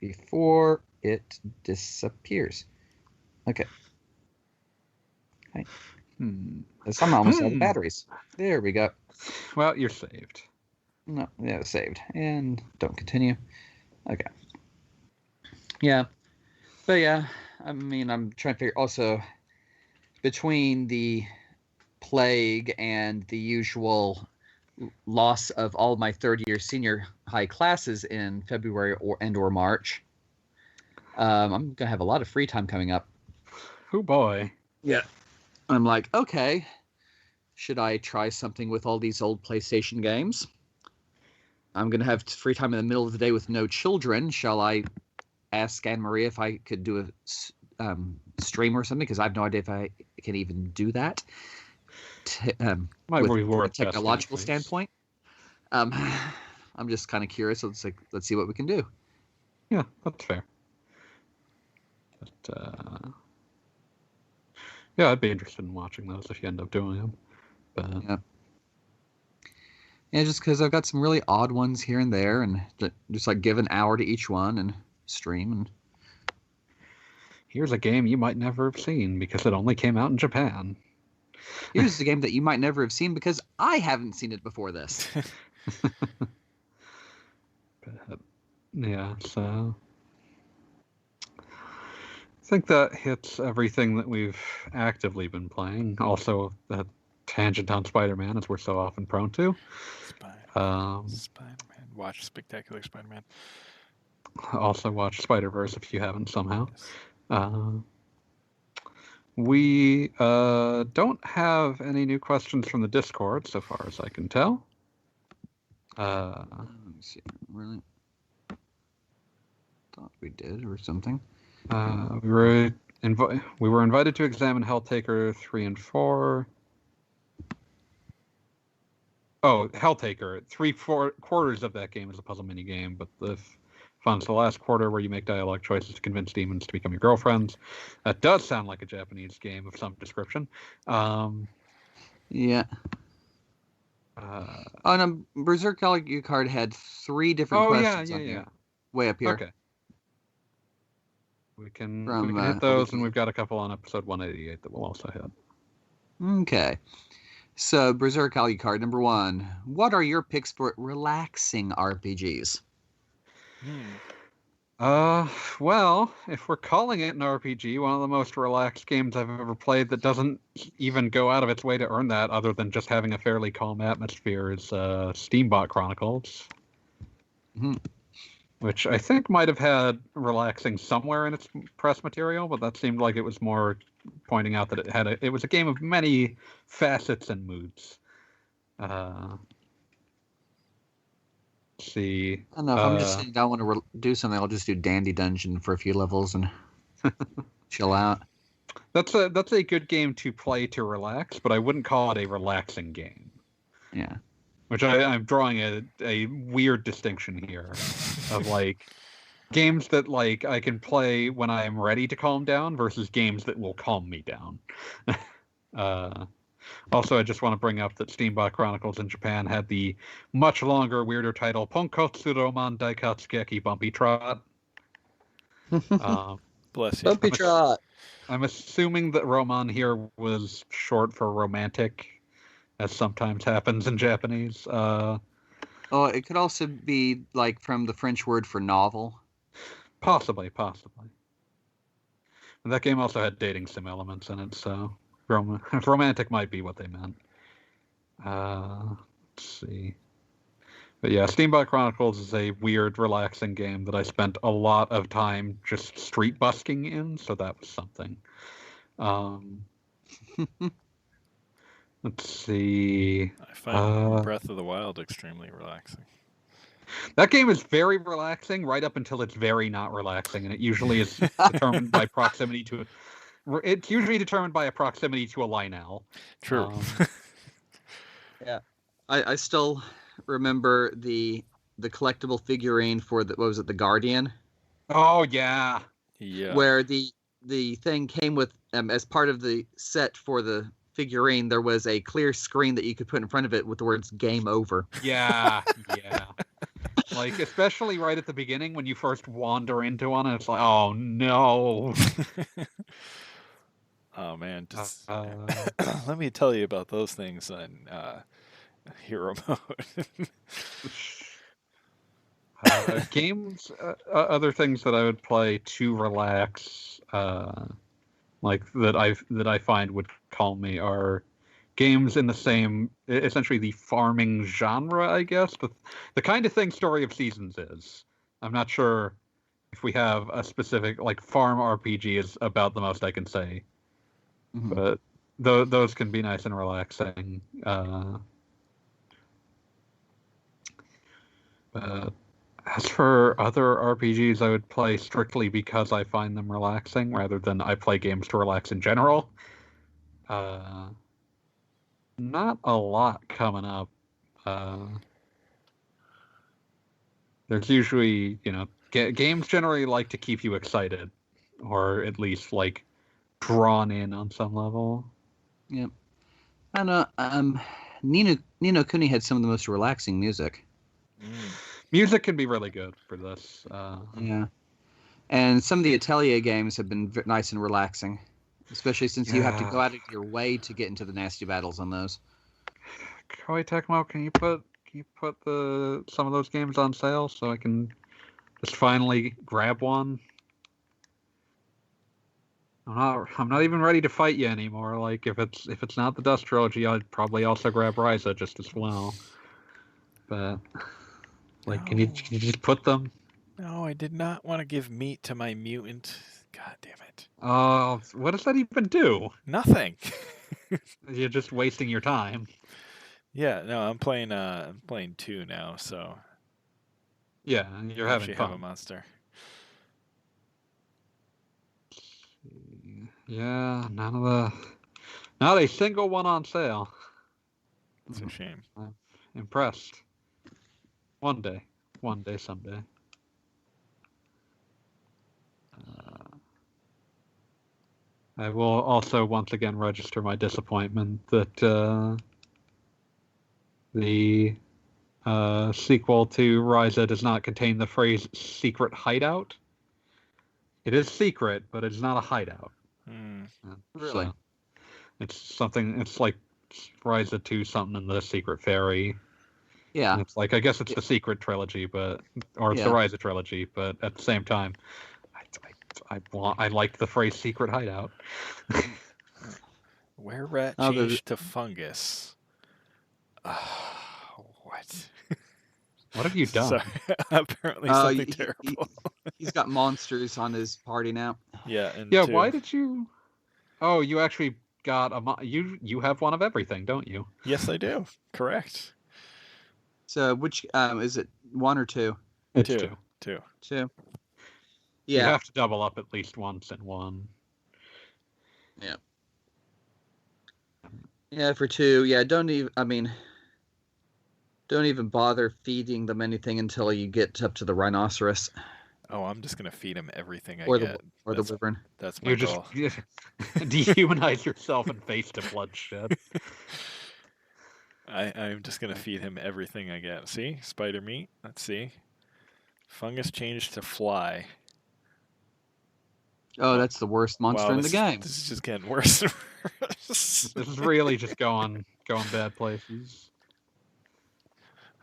Speaker 3: before it disappears. Okay. I'm almost out of batteries. There we go.
Speaker 2: Well, you're saved.
Speaker 3: No, yeah, it's saved. And don't continue. Okay. Yeah. But yeah, I mean, I'm trying to figure also between the plague and the usual loss of all of my third-year senior high classes in February or March. I'm gonna have a lot of free time coming up.
Speaker 2: Oh boy.
Speaker 3: Yeah. I'm like, okay, should I try something with all these old PlayStation games? I'm gonna have free time in the middle of the day with no children. Shall I ask Anne Marie if I could do a stream or something? Because I have no idea if I can even do that.
Speaker 2: Might be
Speaker 3: From a
Speaker 2: worth
Speaker 3: technological
Speaker 2: testing, please.
Speaker 3: standpoint. I'm just kind of curious. So it's like, let's see what we can do.
Speaker 2: Yeah, that's fair. But, yeah, I'd be interested in watching those if you end up doing them. But...
Speaker 3: Yeah, just because I've got some really odd ones here and there, and just like give an hour to each one and stream. And
Speaker 2: here's a game you might never have seen because it only came out in Japan.
Speaker 3: Here's a game that you might never have seen because I haven't seen it before this.
Speaker 2: But, yeah, so I think that hits everything that we've actively been playing. Also, that tangent on Spider-Man, as we're so often prone to.
Speaker 1: Spider-Man. Watch Spectacular Spider-Man.
Speaker 2: Also watch Spider-Verse if you haven't somehow.
Speaker 1: Yes.
Speaker 2: We don't have any new questions from the Discord, so far as I can tell.
Speaker 3: Let me see. Really? Thought we did or something.
Speaker 2: We were invited to examine Helltaker 3 and 4. Oh, Helltaker. 3/4 of that game is a puzzle minigame, but the fun's the last quarter where you make dialogue choices to convince demons to become your girlfriends. That does sound like a Japanese game of some description.
Speaker 3: Yeah. Oh, no, Berserk Alucard had 3 different questions on here. Way up here.
Speaker 2: Okay. We can hit those, and we've got a couple on episode 188 that we'll also hit.
Speaker 3: Okay. So, Berserk Alucard, number 1. What are your picks for relaxing RPGs?
Speaker 2: Well, if we're calling it an RPG, one of the most relaxed games I've ever played that doesn't even go out of its way to earn that, other than just having a fairly calm atmosphere, is Steambot Chronicles.
Speaker 3: Mm-hmm.
Speaker 2: Which I think might have had relaxing somewhere in its press material, but that seemed like it was more pointing out that it was a game of many facets and moods. Let's see.
Speaker 3: I don't know. If I'm just saying I want to do something, I'll just do Dandy Dungeon for a few levels and chill out.
Speaker 2: That's a good game to play to relax, but I wouldn't call it a relaxing game.
Speaker 3: Yeah.
Speaker 2: Which I'm drawing a weird distinction here of like games that like I can play when I am ready to calm down versus games that will calm me down. Also, I just want to bring up that Steambot Chronicles in Japan had the much longer, weirder title Ponkotsu Roman Daikatsugeki Bumpy Trot.
Speaker 1: Bless you.
Speaker 3: Bumpy Trot.
Speaker 2: I'm assuming that Roman here was short for romantic, as sometimes happens in Japanese.
Speaker 3: Oh, it could also be like from the French word for novel.
Speaker 2: Possibly. And that game also had dating sim elements in it, so romantic might be what they meant. Let's see. But yeah, Steambot Chronicles is a weird, relaxing game that I spent a lot of time just street busking in, so that was something. Let's see.
Speaker 1: I find Breath of the Wild extremely relaxing.
Speaker 2: That game is very relaxing right up until it's very not relaxing, and it usually is determined by proximity to. It's usually determined by a proximity to a Lionel.
Speaker 1: True.
Speaker 3: Yeah, I still remember the collectible figurine for the the Guardian.
Speaker 2: Oh yeah.
Speaker 1: Yeah.
Speaker 3: Where the thing came with as part of the set for the figurine, there was a clear screen that you could put in front of it with the words "Game Over."
Speaker 2: Yeah. Like, especially right at the beginning when you first wander into one, and it's like, oh no.
Speaker 1: Oh man, let me tell you about those things. And hero mode.
Speaker 2: Games, other things that I would play to relax, like that I find would calm me are games in the same, essentially the farming genre, I guess, but the kind of thing Story of Seasons is. I'm not sure if we have a specific, like, farm RPG is about the most I can say, but those can be nice and relaxing. But as for other RPGs, I would play strictly because I find them relaxing, rather than I play games to relax in general. Not a lot coming up. There's usually, games generally like to keep you excited, or at least like drawn in on some level.
Speaker 3: Yeah, I know. Nino Kuni had some of the most relaxing music.
Speaker 2: Music can be really good for this.
Speaker 3: Yeah, and some of the Atelier games have been nice and relaxing, especially since you have to go out of your way to get into the nasty battles on those.
Speaker 2: Koei Tecmo, can you put some of those games on sale so I can just finally grab one? I'm not even ready to fight you anymore. Like, if it's not the Dust Trilogy, I'd probably also grab Ryza just as well. But like, can you just put them?
Speaker 1: No, I did not want to give meat to my mutant. God damn it.
Speaker 2: Oh, what does that even do?
Speaker 1: Nothing.
Speaker 2: You're just wasting your time.
Speaker 1: Yeah, no, I'm playing 2 now, so
Speaker 2: yeah, you're having fun.
Speaker 1: Have a monster.
Speaker 2: Yeah, not a single one on sale.
Speaker 1: It's a shame.
Speaker 2: I'm impressed. One day, someday. I will also once again register my disappointment that the sequel to Ryza does not contain the phrase "secret hideout." It is secret, but it's not a hideout.
Speaker 3: Really?
Speaker 2: So it's something. It's like Ryza 2, something in the Secret Fairy.
Speaker 3: Yeah.
Speaker 2: And it's like, I guess it's the Secret Trilogy, the Ryza Trilogy, but at the same time, I like the phrase "secret hideout."
Speaker 1: Where rat changed to fungus. What?
Speaker 2: What have you done?
Speaker 1: Sorry, apparently something terrible.
Speaker 3: He's got monsters on his party now.
Speaker 1: Yeah, and
Speaker 2: yeah. Why did you? Oh, you actually got you have one of everything, don't you?
Speaker 1: Yes, I do. Correct.
Speaker 3: So which is it? 1 or 2?
Speaker 2: It's
Speaker 1: 2.
Speaker 3: 2.
Speaker 2: Yeah. You have to double up at least once in one.
Speaker 3: Yeah. Yeah, for 2. Yeah, don't even bother feeding them anything until you get up to the rhinoceros.
Speaker 1: Oh, I'm just gonna feed him everything I get.
Speaker 3: Or the wyvern.
Speaker 1: That's my goal.
Speaker 2: Just dehumanize yourself and face to bloodshed.
Speaker 1: I'm just gonna feed him everything I get. See, spider meat. Let's see. Fungus changed to fly.
Speaker 3: Oh, that's the worst monster in the game.
Speaker 1: This is just getting worse.
Speaker 2: This is really just going bad places.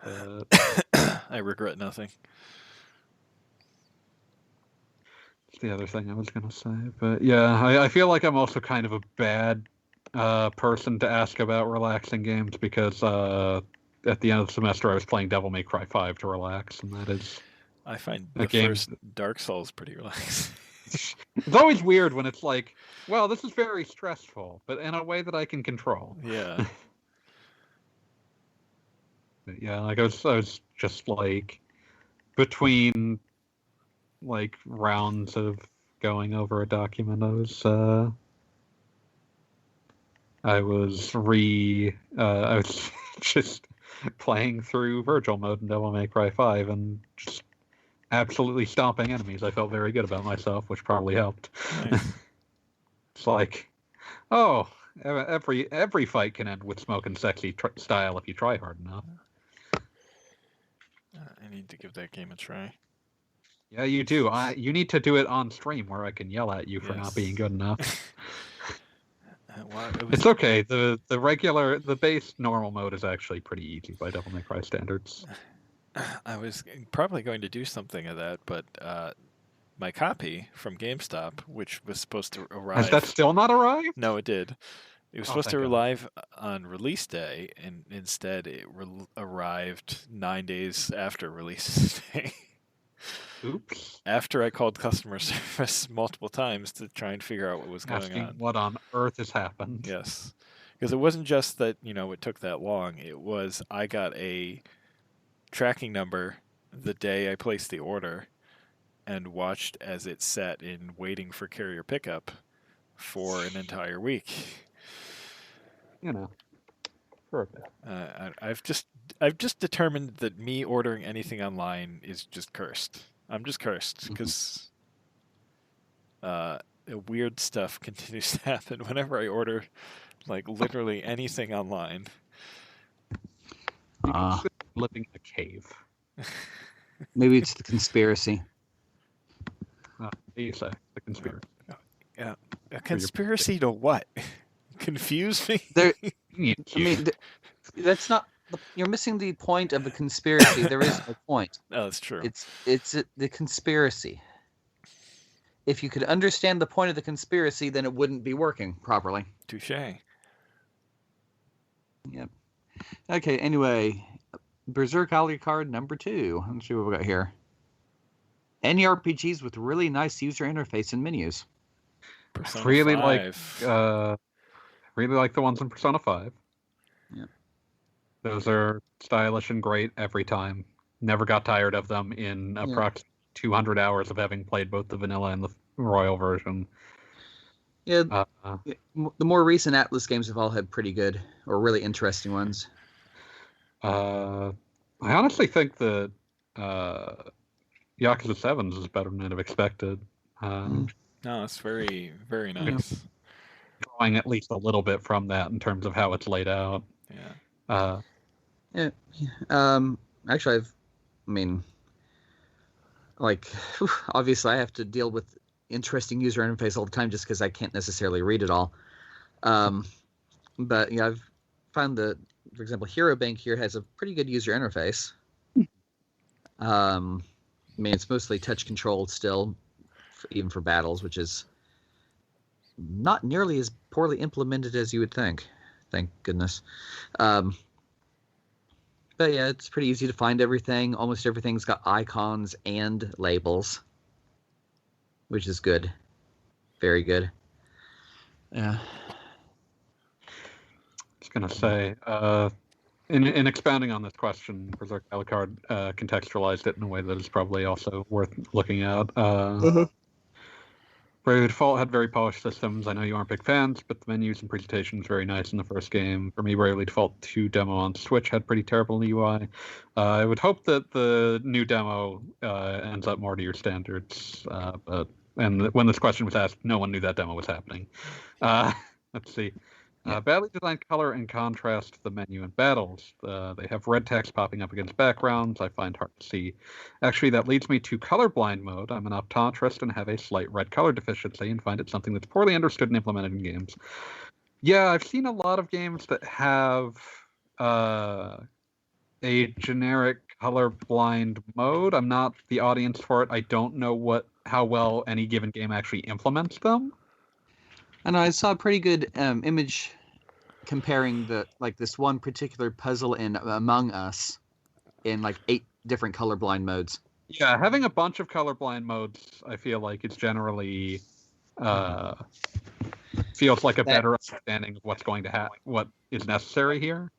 Speaker 1: I regret nothing.
Speaker 2: That's the other thing I was going to say. But yeah, I feel like I'm also kind of a bad person to ask about relaxing games because at the end of the semester I was playing Devil May Cry 5 to relax, and that is...
Speaker 1: I find the first Dark Souls pretty relaxing.
Speaker 2: It's always weird when it's like, well, this is very stressful, but in a way that I can control.
Speaker 1: Yeah.
Speaker 2: Yeah, like I was just like between like rounds of going over a document, I was just playing through Virgil mode in Devil May Cry 5 and just absolutely stomping enemies. I felt very good about myself, which probably helped.
Speaker 1: Nice.
Speaker 2: It's like, oh, every fight can end with smoke and sexy style if you try hard enough.
Speaker 1: I need to give that game a try.
Speaker 2: Yeah, you do. You need to do it on stream where I can yell at you for not being good enough.
Speaker 1: Well,
Speaker 2: It's okay. The base normal mode is actually pretty easy by Devil May Cry standards.
Speaker 1: I was probably going to do something of that, but my copy from GameStop, which was supposed to arrive...
Speaker 2: Has that still not arrived?
Speaker 1: No, it did. It was supposed to arrive on release day, and instead it arrived 9 days after release day.
Speaker 2: Oops.
Speaker 1: After I called customer service multiple times to try and figure out what was going on.
Speaker 2: What on earth has happened?
Speaker 1: Yes. Because it wasn't just that, it took that long. It was I got a tracking number the day I placed the order and watched as it sat in waiting for carrier pickup for an entire week.
Speaker 2: For a bit.
Speaker 1: I've just determined that me ordering anything online is just cursed. I'm just cursed because weird stuff continues to happen whenever I order, like, literally anything online.
Speaker 2: Living in a cave.
Speaker 3: Maybe it's the conspiracy.
Speaker 2: You say the conspiracy.
Speaker 1: Yeah, a conspiracy to what? Confuse me?
Speaker 3: That's not. You're missing the point of a conspiracy. There is no point.
Speaker 1: Oh, that's true.
Speaker 3: It's the conspiracy. If you could understand the point of the conspiracy, then it wouldn't be working properly.
Speaker 1: Touché.
Speaker 3: Yep. Okay. Anyway, Berserk Alucard number 2. Let's see what we got here. Any RPGs with really nice user interface and menus.
Speaker 1: Persona
Speaker 2: really
Speaker 1: 5.
Speaker 2: Really like the ones in Persona 5.
Speaker 3: Yeah.
Speaker 2: Those are stylish and great every time. Never got tired of them in approximately 200 hours of having played both the vanilla and the royal version.
Speaker 3: Yeah, the more recent Atlas games have all had pretty good or really interesting ones.
Speaker 2: I honestly think that Yakuza 7 is better than I'd have expected.
Speaker 1: No, it's very, very nice.
Speaker 2: Drawing at least a little bit from that in terms of how it's laid out.
Speaker 1: Yeah.
Speaker 3: Actually, obviously I have to deal with interesting user interface all the time just because I can't necessarily read it all. But I've found that, for example, Hero Bank here has a pretty good user interface. It's mostly touch controlled still, even for battles, which is not nearly as poorly implemented as you would think. Thank goodness. But yeah, it's pretty easy to find everything. Almost everything's got icons and labels, which is good. Very good. Yeah.
Speaker 2: I was going to say, in expounding on this question, Berserk Alucard contextualized it in a way that is probably also worth looking at. Bravely Default had very polished systems. I know you aren't big fans, but the menus and presentation was very nice in the first game. For me, Bravely Default 2 demo on Switch had pretty terrible UI. I would hope that the new demo ends up more to your standards. And when this question was asked, no one knew that demo was happening. Let's see. Badly designed color and contrast to the menu and battles. They have red text popping up against backgrounds I find hard to see. Actually, that leads me to colorblind mode. I'm an optometrist and have a slight red color deficiency and find it something that's poorly understood and implemented in games. Yeah, I've seen a lot of games that have a generic colorblind mode. I'm not the audience for it. I don't know how well any given game actually implements them.
Speaker 3: And I saw a pretty good image comparing this one particular puzzle in Among Us in 8 different colorblind modes.
Speaker 2: Yeah, having a bunch of colorblind modes, I feel like it's generally feels like a better understanding of what's going to happen, what is necessary here.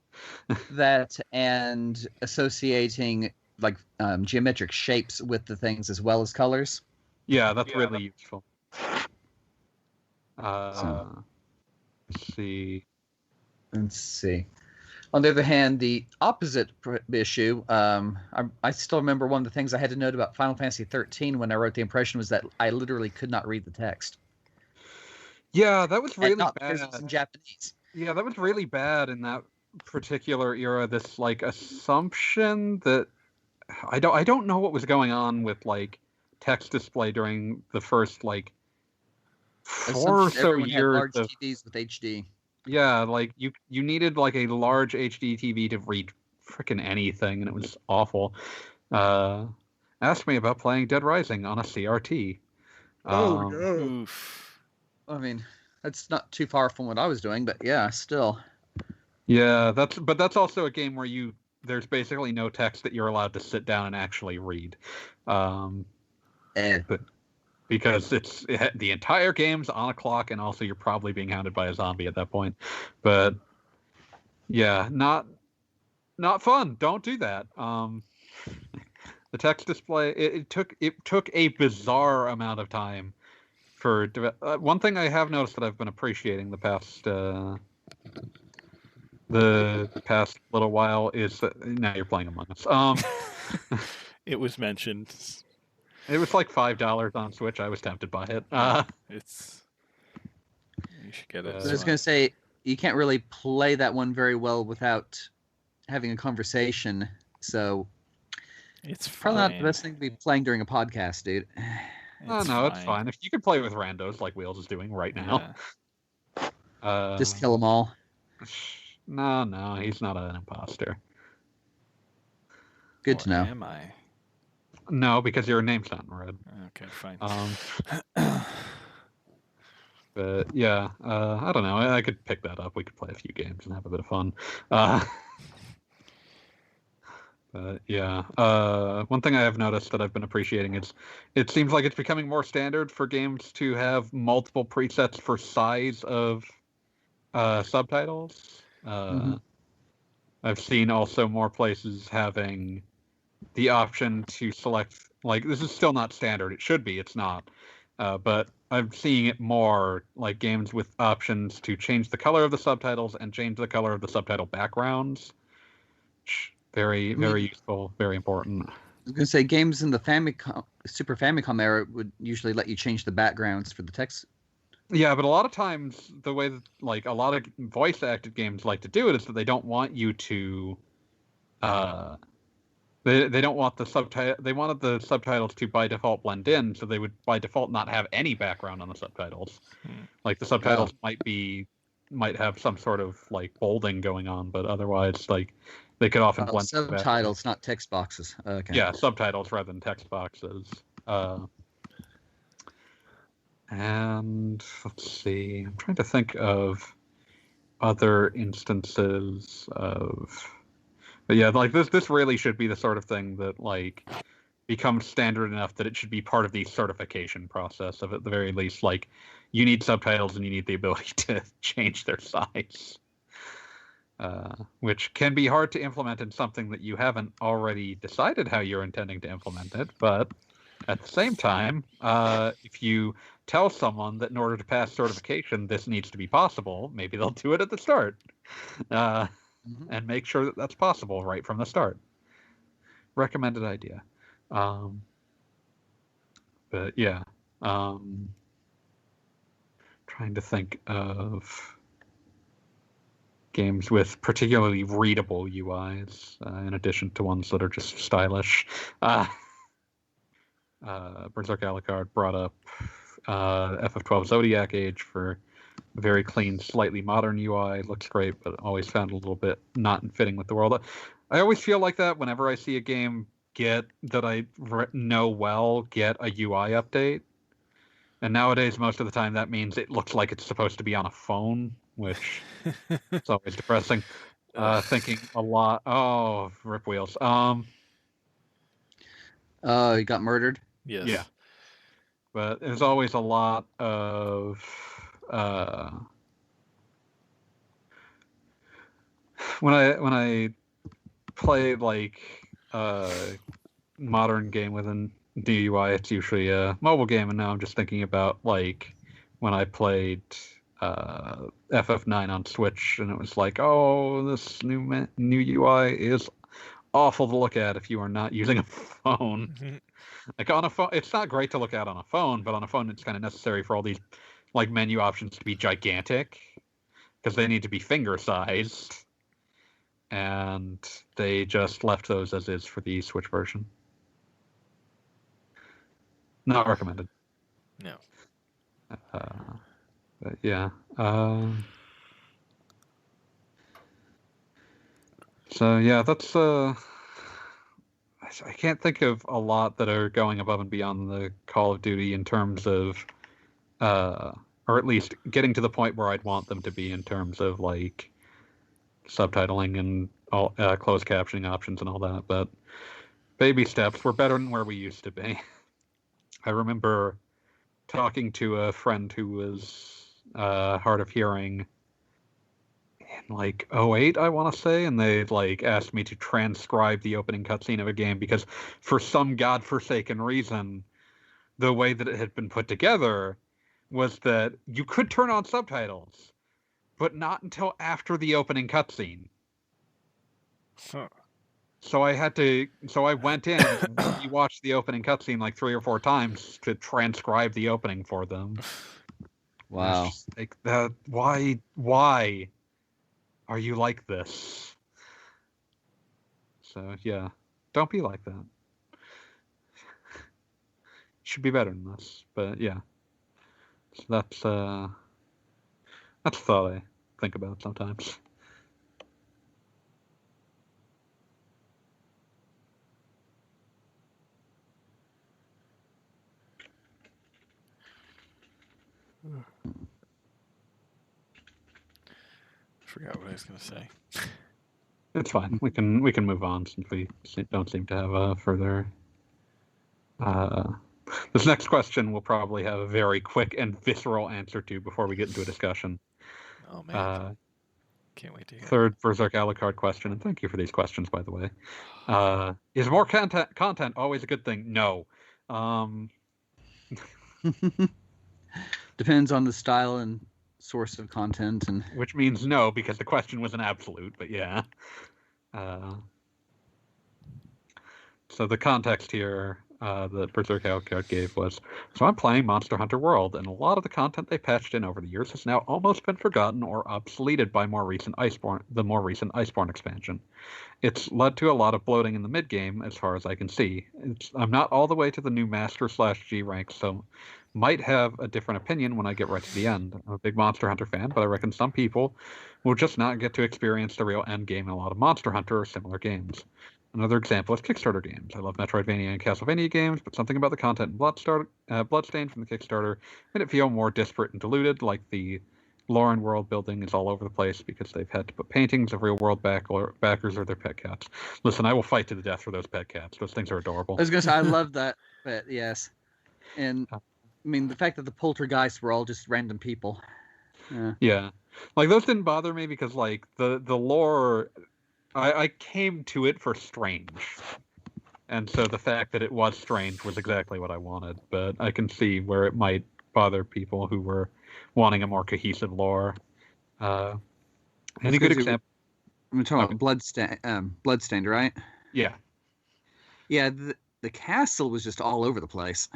Speaker 3: That and associating geometric shapes with the things as well as colors.
Speaker 2: Yeah, that's really useful. Let's see.
Speaker 3: On the other hand, the opposite issue, I still remember one of the things I had to note about Final Fantasy 13 when I wrote the impression was that I literally could not read the text.
Speaker 2: Yeah, that was really bad.
Speaker 3: Because it's in Japanese.
Speaker 2: Yeah, that was really bad in that particular era. This assumption that I don't know what was going on with text display during the first 4 or so
Speaker 3: everyone had
Speaker 2: years
Speaker 3: large
Speaker 2: of
Speaker 3: TVs with HD.
Speaker 2: yeah, like you needed like a large HD TV to read frickin' anything, and it was awful. Ask me about playing Dead Rising on a CRT.
Speaker 3: No!
Speaker 1: Oof.
Speaker 3: I mean, that's not too far from what I was doing, but yeah, still.
Speaker 2: Yeah, that's also a game where there's basically no text that you're allowed to sit down and actually read, but because the entire game's on a clock, and also you're probably being hounded by a zombie at that point. But yeah, not fun. Don't do that. The text display it took a bizarre amount of time for one thing I have noticed that I've been appreciating the past little while is that now you're playing Among Us.
Speaker 1: It was mentioned.
Speaker 2: It was like $5 on Switch. I was tempted by it.
Speaker 1: It's you should get it.
Speaker 3: I was going to say you can't really play that one very well without having a conversation. So
Speaker 1: it's
Speaker 3: probably not the best thing to be playing during a podcast, dude.
Speaker 2: It's fine. If you could play with randos like Wheels is doing right now.
Speaker 3: Yeah. Just kill them all.
Speaker 2: No, he's not an imposter.
Speaker 3: Good to know.
Speaker 1: Am I?
Speaker 2: No, because your name's not in red.
Speaker 1: Okay, fine.
Speaker 2: But yeah, I don't know. I could pick that up. We could play a few games and have a bit of fun. But yeah, one thing I have noticed that I've been appreciating is it seems like it's becoming more standard for games to have multiple presets for size of subtitles. I've seen also more places having the option to select, like, this is still not standard. It should be. It's not. But I'm seeing it more like games with options to change the color of the subtitles and change the color of the subtitle backgrounds. Very, very useful, very important.
Speaker 3: I was going to say games in the Super Famicom era would usually let you change the backgrounds for the text.
Speaker 2: Yeah, but a lot of times the way that like a lot of voice-acted games like to do it is that they don't want you to they don't want the subtitle. They wanted the subtitles to by default blend in, so they would by default not have any background on the subtitles. Like the subtitles might have some sort of like bolding going on, but otherwise like they could often blend.
Speaker 3: Subtitles, not text boxes. Okay.
Speaker 2: Yeah, subtitles rather than text boxes. And let's see. I'm trying to think of other instances of. But yeah, like this really should be the sort of thing that like becomes standard enough that it should be part of the certification process of at the very least. Like you need subtitles and you need the ability to change their size, which can be hard to implement in something that you haven't already decided how you're intending to implement it. But at the same time, if you tell someone that in order to pass certification, this needs to be possible, maybe they'll do it at the start. And make sure that that's possible right from the start. Recommended idea. But yeah. Trying to think of games with particularly readable UIs, in addition to ones that are just stylish. Berserk Alucard brought up FF12 Zodiac Age for very clean, slightly modern UI. Looks great, but always found a little bit not fitting with the world. I always feel like that whenever I see a game that I know well get a UI update. And nowadays, most of the time, that means it looks like it's supposed to be on a phone, which is always depressing. Thinking a lot. Oh, rip Wheels.
Speaker 3: He got murdered.
Speaker 1: Yes.
Speaker 2: Yeah. But there's always a lot of when I play like a modern game with an DUI, it's usually a mobile game, and now I'm just thinking about like when I played FF9 on Switch, and it was like, oh, this new UI is awful to look at if you are not using a phone. Like on a phone, it's not great to look at on a phone, but on a phone, it's kind of necessary for all these like menu options to be gigantic because they need to be finger sized, and they just left those as is for the Switch version. Not recommended.
Speaker 1: No.
Speaker 2: But yeah. So yeah, that's I can't think of a lot that are going above and beyond the Call of Duty in terms of, or at least getting to the point where I'd want them to be in terms of like subtitling and all closed captioning options and all that. But baby steps. We're better than where we used to be. I remember talking to a friend who was hard of hearing in like '08, I want to say, and they like asked me to transcribe the opening cutscene of a game because for some godforsaken reason, the way that it had been put together was that you could turn on subtitles, but not until after the opening cutscene.
Speaker 1: Huh.
Speaker 2: So I went in and watched the opening cutscene like 3 or 4 times to transcribe the opening for them.
Speaker 3: Wow.
Speaker 2: Like that. Why are you like this? So yeah, don't be like that. Should be better than this. But yeah, so that's a thought I think about sometimes.
Speaker 1: Forgot what I was gonna say.
Speaker 2: It's fine. We can move on since we don't seem to have a further. This next question we'll probably have a very quick and visceral answer to before we get into a discussion.
Speaker 1: Oh man, can't wait to hear.
Speaker 2: Third Berserk Alucard question, and thank you for these questions, by the way. Is more content always a good thing? No.
Speaker 3: Depends on the style and source of content, and
Speaker 2: which means no, because the question was an absolute. But yeah. So the context here that Berserk Alucard gave was, so I'm playing Monster Hunter World, and a lot of the content they patched in over the years has now almost been forgotten or obsoleted by the more recent Iceborne expansion. It's led to a lot of bloating in the mid-game, as far as I can see. I'm not all the way to the new Master/G rank, so might have a different opinion when I get right to the end. I'm a big Monster Hunter fan, but I reckon some people will just not get to experience the real end game in a lot of Monster Hunter or similar games. Another example is Kickstarter games. I love Metroidvania and Castlevania games, but something about the content in Bloodstained from the Kickstarter made it feel more disparate and diluted, like the lore and world building is all over the place because they've had to put paintings of real world backers or their pet cats. Listen, I will fight to the death for those pet cats. Those things are adorable.
Speaker 3: I was going to say, I love that, but yes. And I mean, the fact that the poltergeists were all just random people.
Speaker 2: Yeah. Like, those didn't bother me because, like, the lore, I came to it for strange. And so the fact that it was strange was exactly what I wanted. But I can see where it might bother people who were wanting a more cohesive lore. Any good example?
Speaker 3: I'm talking about Bloodstained, right?
Speaker 2: Yeah. Yeah,
Speaker 3: the castle was just all over the place.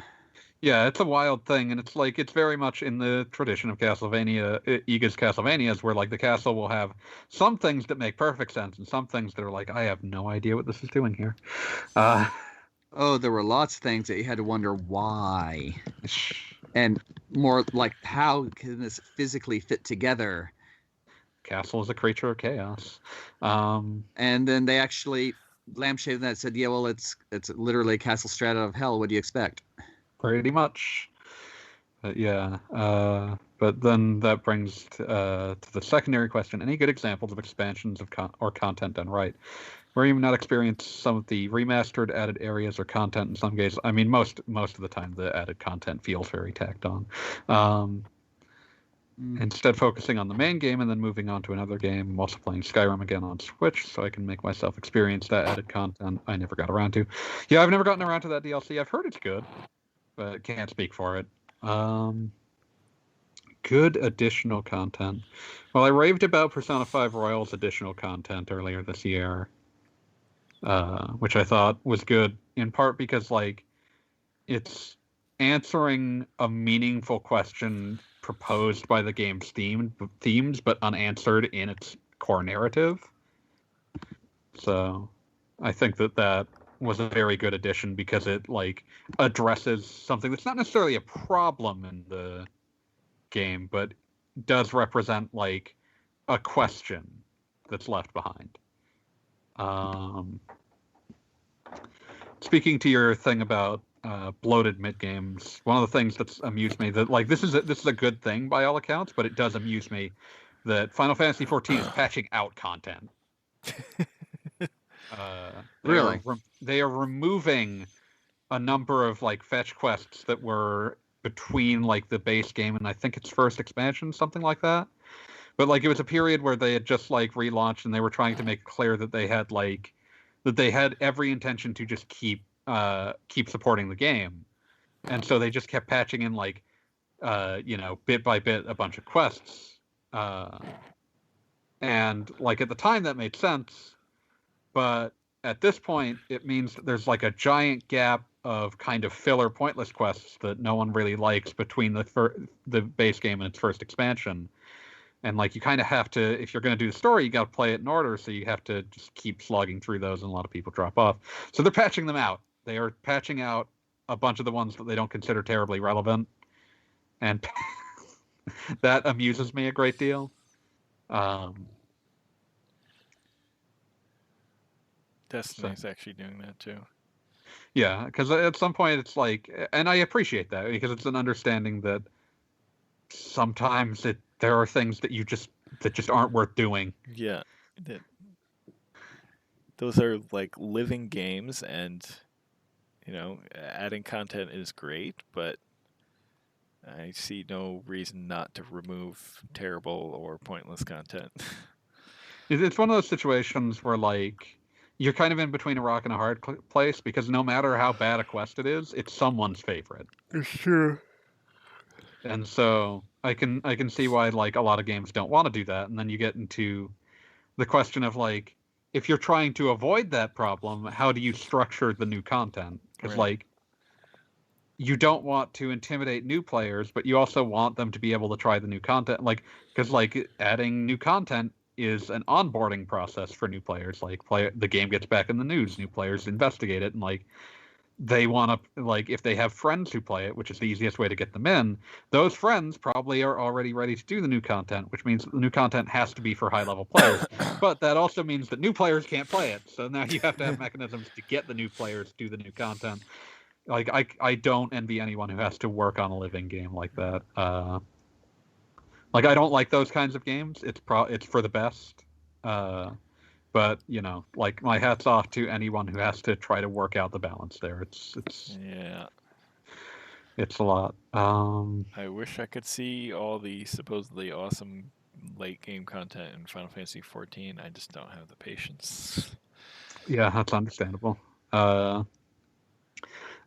Speaker 2: Yeah, it's a wild thing, and it's like, it's very much in the tradition of Castlevania, Iga's Castlevanias, where like the castle will have some things that make perfect sense, and some things that are like, I have no idea what this is doing here.
Speaker 3: Oh, there were lots of things that you had to wonder why. And more like, how can this physically fit together?
Speaker 2: Castle is a creature of chaos.
Speaker 3: And then they actually lampshaded that and said, yeah, well, it's literally a castle straight out of hell. What do you expect? Pretty
Speaker 2: much. But yeah. But then that brings to the secondary question. Any good examples of expansions of or content done right? Where you've not experienced some of the remastered added areas or content in some cases. I mean, most of the time the added content feels very tacked on. Instead focusing on the main game and then moving on to another game. I'm also playing Skyrim again on Switch, so I can make myself experience that added content I never got around to. Yeah, I've never gotten around to that DLC. I've heard it's good, but can't speak for it. Good additional content. Well, I raved about Persona 5 Royal's additional content earlier this year, which I thought was good, in part because, like, it's answering a meaningful question proposed by the game's themes, but unanswered in its core narrative. So I think that was a very good addition because it, like, addresses something that's not necessarily a problem in the game, but does represent like a question that's left behind. Speaking to your thing about bloated mid games, one of the things that's amused me that like this is a good thing by all accounts, but it does amuse me that Final Fantasy XIV is patching out content.
Speaker 3: Really?
Speaker 2: They are removing a number of like fetch quests that were between like the base game and I think its first expansion, something like that. But like it was a period where they had just like relaunched and they were trying to make clear that they had every intention to just keep supporting the game. And so they just kept patching in like bit by bit a bunch of quests. And like at the time that made sense, but at this point it means that there's like a giant gap of kind of filler pointless quests that no one really likes between the base game and its first expansion. And like you kind of have to, if you're going to do the story, you got to play it in order. So you have to just keep slogging through those, and a lot of people drop off. So they're patching them out. They are patching out a bunch of the ones that they don't consider terribly relevant, and that amuses me a great deal.
Speaker 1: Destiny's actually doing that too.
Speaker 2: Yeah, because at some point it's like, and I appreciate that because it's an understanding that sometimes there are things that just aren't worth doing.
Speaker 1: Yeah, those are like living games, and adding content is great, but I see no reason not to remove terrible or pointless content.
Speaker 2: It's one of those situations where like you're kind of in between a rock and a hard place because no matter how bad a quest it is, it's someone's favorite.
Speaker 1: It's true.
Speaker 2: And so I can see why like a lot of games don't want to do that, and then you get into the question of like if you're trying to avoid that problem, how do you structure the new content? Because like you don't want to intimidate new players, but you also want them to be able to try the new content. Like because like adding new content is an onboarding process for new players. Like the game gets back in the news, new players investigate it, and like they want to like if they have friends who play it, which is the easiest way to get them in, those friends probably are already ready to do the new content, which means the new content has to be for high level players. But that also means that new players can't play it, so now you have to have mechanisms to get the new players to do the new content. Like I don't envy anyone who has to work on a living game like that. Like I don't like those kinds of games. It's for the best. But like my hat's off to anyone who has to try to work out the balance there. It's a lot.
Speaker 1: I wish I could see all the supposedly awesome late game content in Final Fantasy XIV. I just don't have the patience.
Speaker 2: Yeah, that's understandable.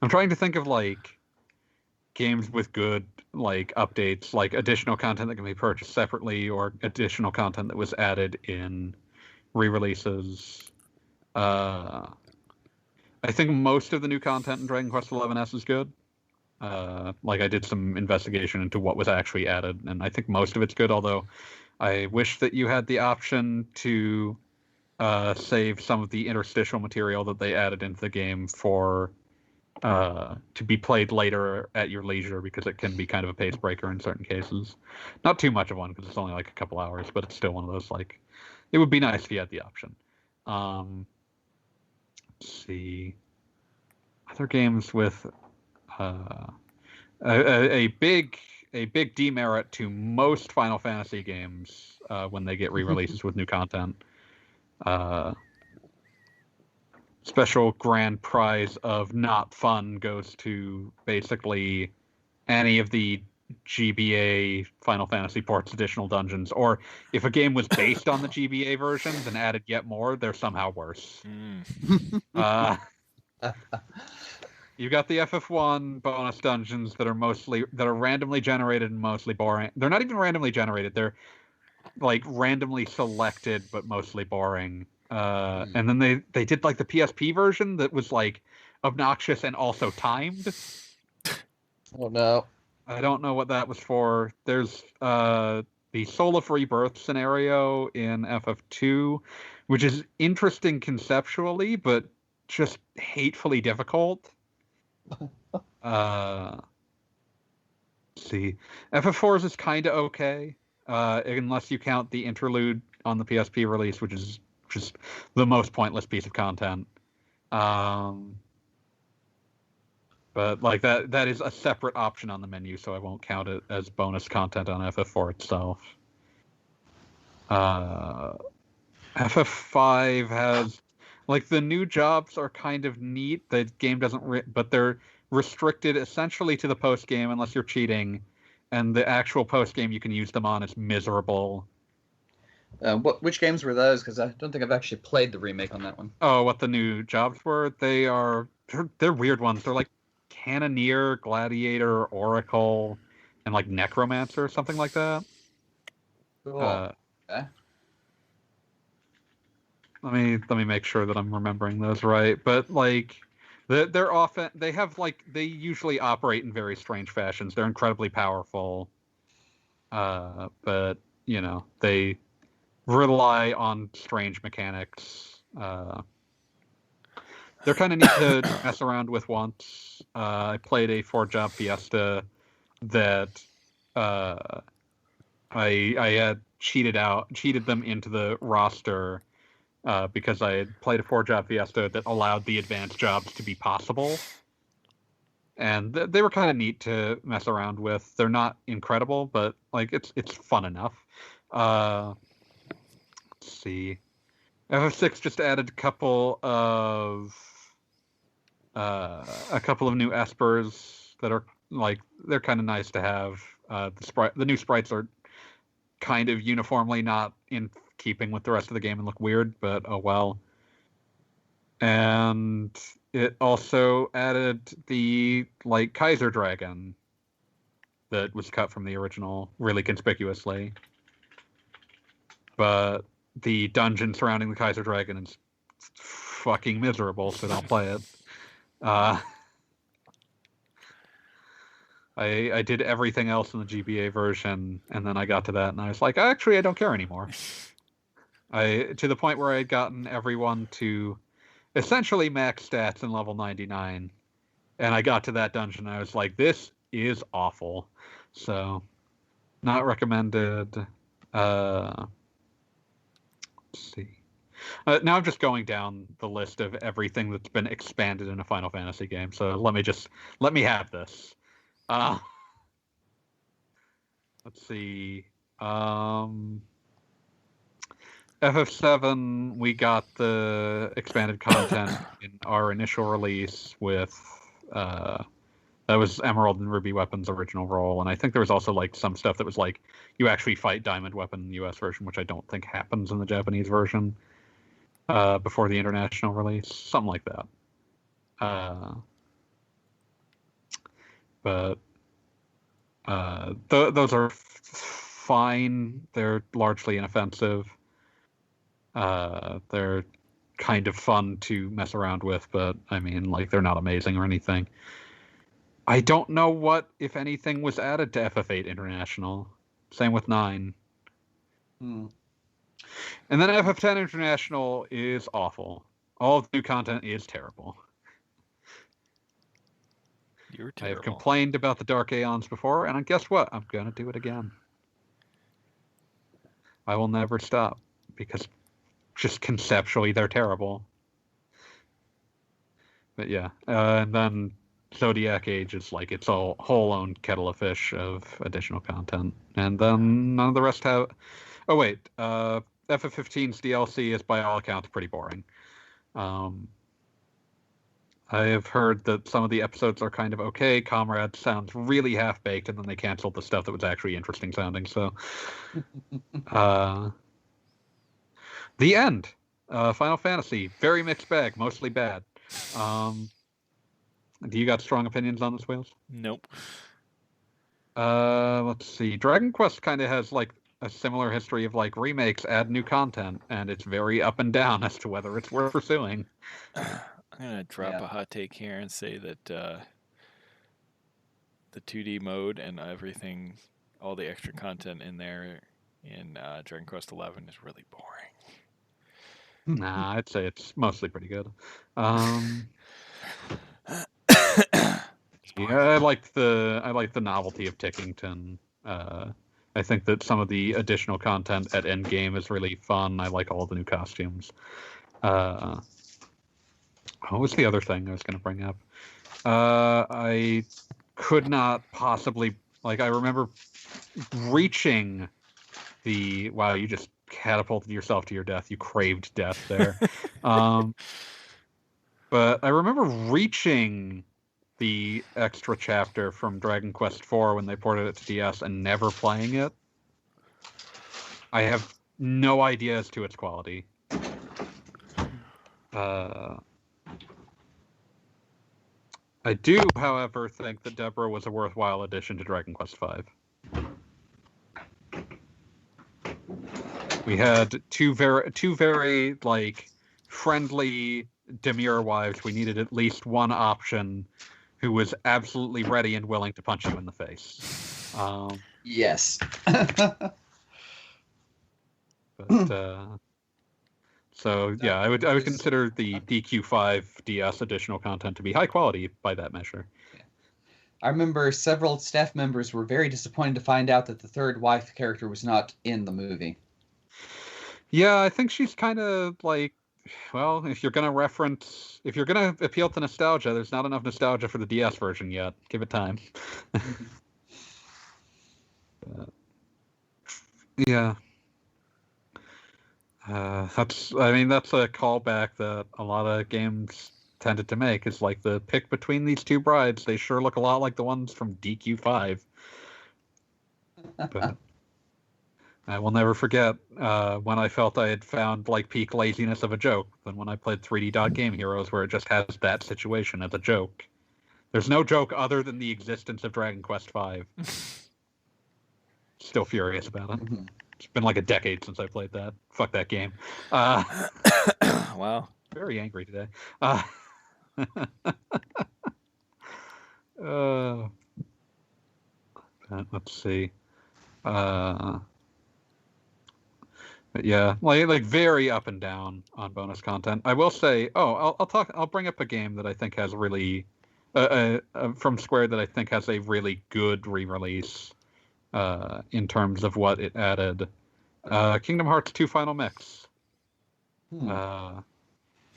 Speaker 2: I'm trying to think of like games with good like updates, like additional content that can be purchased separately or additional content that was added in re-releases. I think most of the new content in Dragon Quest XI-S is good. Like I did some investigation into what was actually added, and I think most of it's good, although I wish that you had the option to save some of the interstitial material that they added into the game for to be played later at your leisure, because it can be kind of a pace breaker in certain cases. Not too much of one, because it's only like a couple hours, but it's still one of those like it would be nice if you had the option. Let's see. Other games with a big demerit to most Final Fantasy games when they get re-releases with new content. Special grand prize of not fun goes to basically any of the GBA Final Fantasy ports additional dungeons, or if a game was based on the GBA versions and added yet more, they're somehow worse. You got the FF1 bonus dungeons that are randomly generated and mostly boring. They're not even randomly generated. They're like randomly selected but mostly boring. And then they did like the PSP version that was like obnoxious and also timed.
Speaker 3: Oh no.
Speaker 2: I don't know what that was for. There's the Soul of Rebirth scenario in FF2, which is interesting conceptually, but just hatefully difficult. see. FF4's is kind of okay, unless you count the interlude on the PSP release, which is just the most pointless piece of content. But like that is a separate option on the menu, so I won't count it as bonus content on FF4 itself. FF5 has, like, the new jobs are kind of neat. The game doesn't, but they're restricted essentially to the post game unless you're cheating, and the actual post game you can use them on is miserable.
Speaker 3: Which games were those? Because I don't think I've actually played the remake on that one.
Speaker 2: Oh, what the new jobs were? They're weird ones. They're like Cannoneer, Gladiator, Oracle, and like Necromancer or something like that.
Speaker 3: Cool. Okay.
Speaker 2: Let me make sure that I'm remembering those right. But like, they're often, they usually operate in very strange fashions. They're incredibly powerful, but you know, they rely on strange mechanics. They're kind of neat to mess around with once. I played a 4-job Fiesta that I had cheated them into the roster because I had played a 4-job Fiesta that allowed the advanced jobs to be possible. And they were kind of neat to mess around with. They're not incredible, but like it's fun enough. Let's see. FF6 just added a couple of new espers that are like, they're kind of nice to have. The new sprites are kind of uniformly not in keeping with the rest of the game and look weird, but oh well. And it also added the like Kaiser Dragon that was cut from the original really conspicuously. But the dungeon surrounding the Kaiser Dragon is fucking miserable, so don't play it. I did everything else in the GBA version, and then I got to that, and I was like, actually, I don't care anymore. To the point where I had gotten everyone to essentially max stats in level 99, and I got to that dungeon, and I was like, this is awful. So, not recommended. Let's see. Now I'm just going down the list of everything that's been expanded in a Final Fantasy game. So let me have this. Let's see. FF7, we got the expanded content in our initial release with that was Emerald and Ruby Weapon's original role, and I think there was also like some stuff that was like you actually fight Diamond Weapon in the US version, which I don't think happens in the Japanese version before the international release, something like that. But those are fine. They're largely inoffensive. They're kind of fun to mess around with, but I mean, like, they're not amazing or anything. I don't know what, if anything, was added to FF8 International. Same with 9. And then FF10 International is awful. All of the new content is terrible.
Speaker 1: You're terrible.
Speaker 2: I have complained about the Dark Aeons before, and guess what? I'm going to do it again. I will never stop, because just conceptually they're terrible. But yeah, and then Zodiac Age is like its whole own kettle of fish of additional content. And then none of the rest have... Oh wait, FF15's DLC is by all accounts pretty boring. I have heard that some of the episodes are kind of okay. Comrade sounds really half-baked, and then they canceled the stuff that was actually interesting sounding. So, the end. Final Fantasy, very mixed bag, mostly bad. Do you got strong opinions on this, Wales?
Speaker 1: Nope.
Speaker 2: Let's see. Dragon Quest kind of has like a similar history of like remakes add new content, and it's very up and down as to whether it's worth pursuing.
Speaker 1: I'm going to drop a hot take here and say that the 2D mode and everything, all the extra content in there in Dragon Quest XI is really boring.
Speaker 2: Nah, I'd say it's mostly pretty good.
Speaker 1: It's
Speaker 2: I like the novelty of Tickington. I think that some of the additional content at Endgame is really fun. I like all the new costumes. What was the other thing I was going to bring up? I could not possibly I remember reaching the wow. You just catapulted yourself to your death. You craved death there. But I remember reaching the extra chapter from Dragon Quest IV when they ported it to DS and never playing it. I have no idea as to its quality. I do, however, think that Deborah was a worthwhile addition to Dragon Quest V. We had two very friendly demure wives. We needed at least one option who was absolutely ready and willing to punch you in the face.
Speaker 3: Yes.
Speaker 2: So yeah, I would consider the DQ5 DS additional content to be high quality by that measure.
Speaker 3: Yeah. I remember several staff members were very disappointed to find out that the third wife character was not in the movie.
Speaker 2: Yeah, I think she's kind of well, if you're gonna appeal to nostalgia, there's not enough nostalgia for the DS version yet. Give it time. Yeah. That's a callback that a lot of games tended to make. Is the pick between these two brides. They sure look a lot like the ones from DQ5. But I will never forget when I felt I had found peak laziness of a joke. Than when I played 3D Dot Game Heroes, where it just has that situation as a joke. There's no joke other than the existence of Dragon Quest V. Still furious about it. Mm-hmm. It's been a decade since I played that. Fuck that game.
Speaker 1: Wow.
Speaker 2: Very angry today. Let's see. But yeah, very up and down on bonus content. I will say, I'll bring up a game that I think has really, from Square that I think has a really good re-release. In terms of what it added. Kingdom Hearts 2 Final Mix. That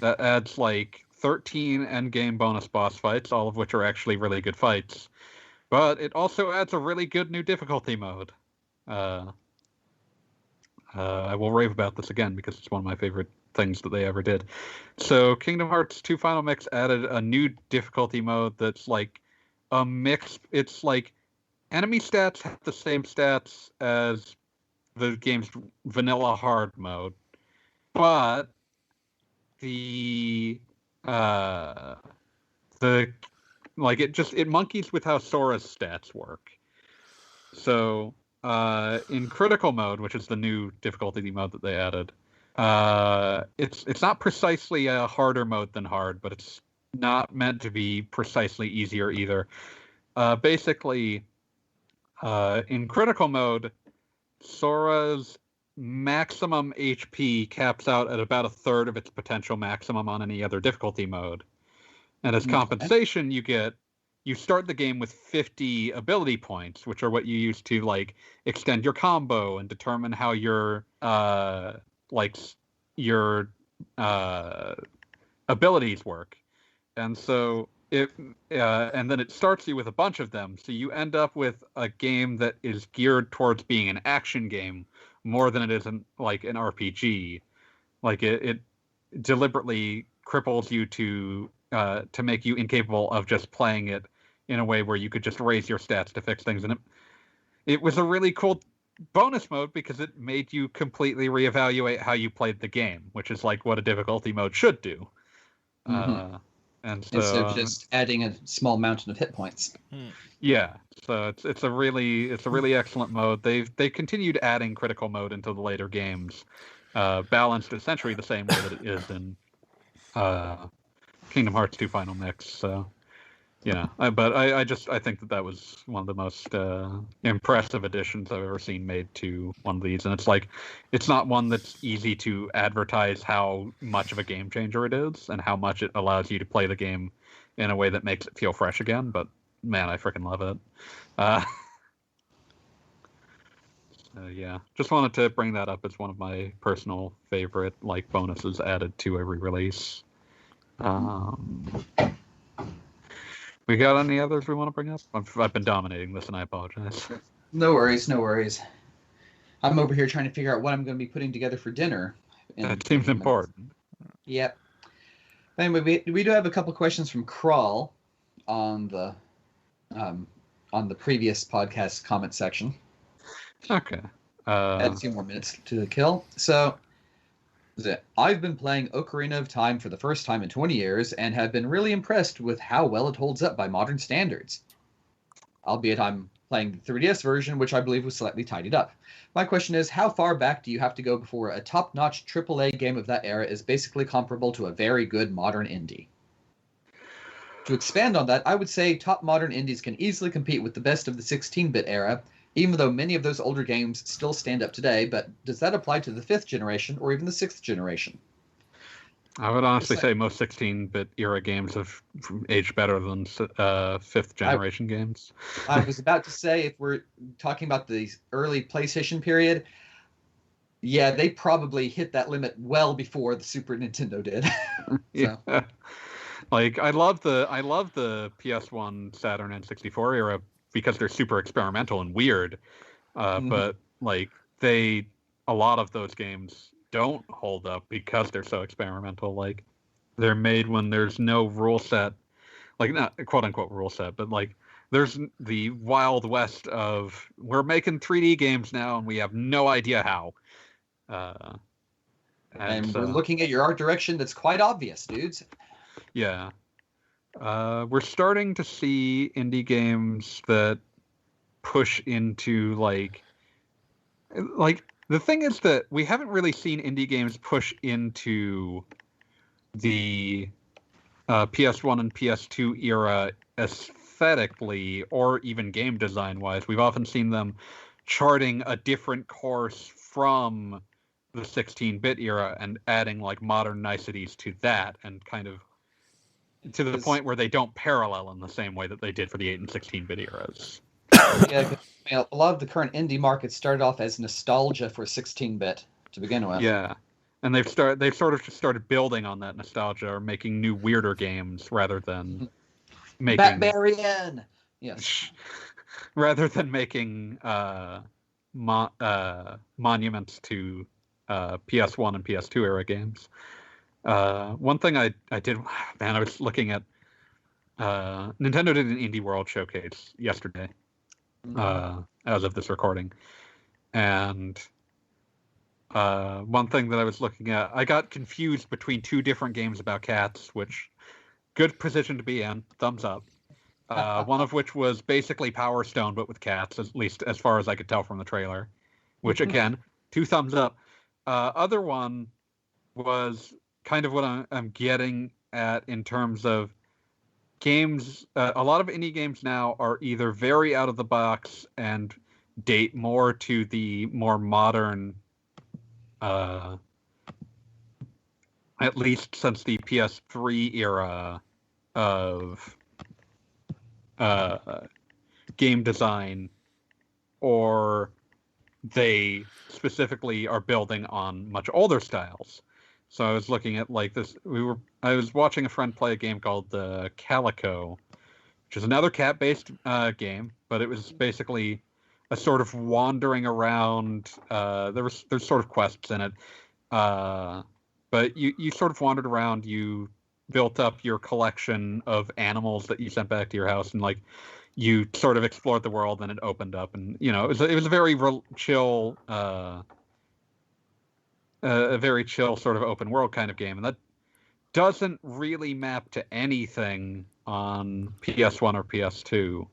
Speaker 2: adds 13 endgame bonus boss fights, all of which are actually really good fights. But it also adds a really good new difficulty mode. I will rave about this again because it's one of my favorite things that they ever did. So Kingdom Hearts 2 Final Mix added a new difficulty mode that's a mix. It's enemy stats have the same stats as the game's vanilla hard mode, but it monkeys with how Sora's stats work. So in critical mode, which is the new difficulty mode that they added, it's not precisely a harder mode than hard, but it's not meant to be precisely easier either. Basically. In critical mode, Sora's maximum HP caps out at about a third of its potential maximum on any other difficulty mode. And as compensation, you start the game with 50 ability points, which are what you use to extend your combo and determine how your abilities work. And so and then it starts you with a bunch of them, so you end up with a game that is geared towards being an action game more than it is an RPG. It deliberately cripples you to make you incapable of just playing it in a way where you could just raise your stats to fix things. And it was a really cool bonus mode because it made you completely reevaluate how you played the game, which is what a difficulty mode should do.
Speaker 3: Mm-hmm.
Speaker 2: And so,
Speaker 3: instead of just adding a small mountain of hit points.
Speaker 2: Yeah, so it's a really excellent mode. They continued adding critical mode into the later games, balanced essentially the same way that it is in Kingdom Hearts 2 Final Mix. So yeah, but I think that was one of the most impressive additions I've ever seen made to one of these, and it's not one that's easy to advertise how much of a game changer it is and how much it allows you to play the game in a way that makes it feel fresh again. But man, I freaking love it. Yeah, just wanted to bring that up as one of my personal favorite bonuses added to every release. We got any others we want to bring up? I've been dominating this, and I apologize.
Speaker 3: No worries, no worries. I'm over here trying to figure out what I'm going to be putting together for dinner.
Speaker 2: That seems important.
Speaker 3: Yep. Anyway, we do have a couple questions from Crawl on the previous podcast comment section.
Speaker 2: Okay.
Speaker 3: Add a few more minutes to kill. So, I've been playing Ocarina of Time for the first time in 20 years and have been really impressed with how well it holds up by modern standards. Albeit I'm playing the 3DS version, which I believe was slightly tidied up. My question is, how far back do you have to go before a top-notch AAA game of that era is basically comparable to a very good modern indie? To expand on that, I would say top modern indies can easily compete with the best of the 16-bit era, even though many of those older games still stand up today, but does that apply to the 5th generation or even the 6th generation?
Speaker 2: I would honestly say most 16-bit era games have aged better than 5th generation games.
Speaker 3: I was about to say, if we're talking about the early PlayStation period, yeah, they probably hit that limit well before the Super Nintendo did.
Speaker 2: Yeah. I love the PS1, Saturn, and 64 era because they're super experimental and weird. But a lot of those games don't hold up because they're so experimental. They're made when there's no rule set, not quote unquote rule set, but there's the Wild West of we're making 3D games now and we have no idea how.
Speaker 3: And we're looking at your art direction that's quite obvious, dudes.
Speaker 2: Yeah. We're starting to see indie games that push into the thing is that we haven't really seen indie games push into the PS1 and PS2 era aesthetically or even game design wise. We've often seen them charting a different course from the 16-bit era and adding modern niceties to that, and kind of to the point where they don't parallel in the same way that they did for the 8 and 16-bit eras.
Speaker 3: Yeah, a lot of the current indie market started off as nostalgia for 16-bit to begin with.
Speaker 2: Yeah, and they've sort of just started building on that nostalgia, or making new weirder games rather than making
Speaker 3: Batbarian. Yes.
Speaker 2: Rather than making monuments to PS1 and PS2 era games. One thing I did, man, I was looking at Nintendo did an Indie World showcase yesterday, as of this recording, and one thing that I was looking at, I got confused between two different games about cats, which good position to be in, thumbs up. One of which was basically Power Stone, but with cats, at least as far as I could tell from the trailer, which again, 2 thumbs up. Other one was kind of what I'm getting at in terms of games. A lot of indie games now are either very out of the box and date more to the more modern, at least since the PS3 era of game design, or they specifically are building on much older styles. So I was looking at this. I was watching a friend play a game called Calico, which is another cat-based game, but it was basically a sort of wandering around. There's sort of quests in it, but you sort of wandered around. You built up your collection of animals that you sent back to your house, and you sort of explored the world, and it opened up, and it was a very chill. A very chill sort of open world kind of game, and that doesn't really map to anything on PS1 or PS2.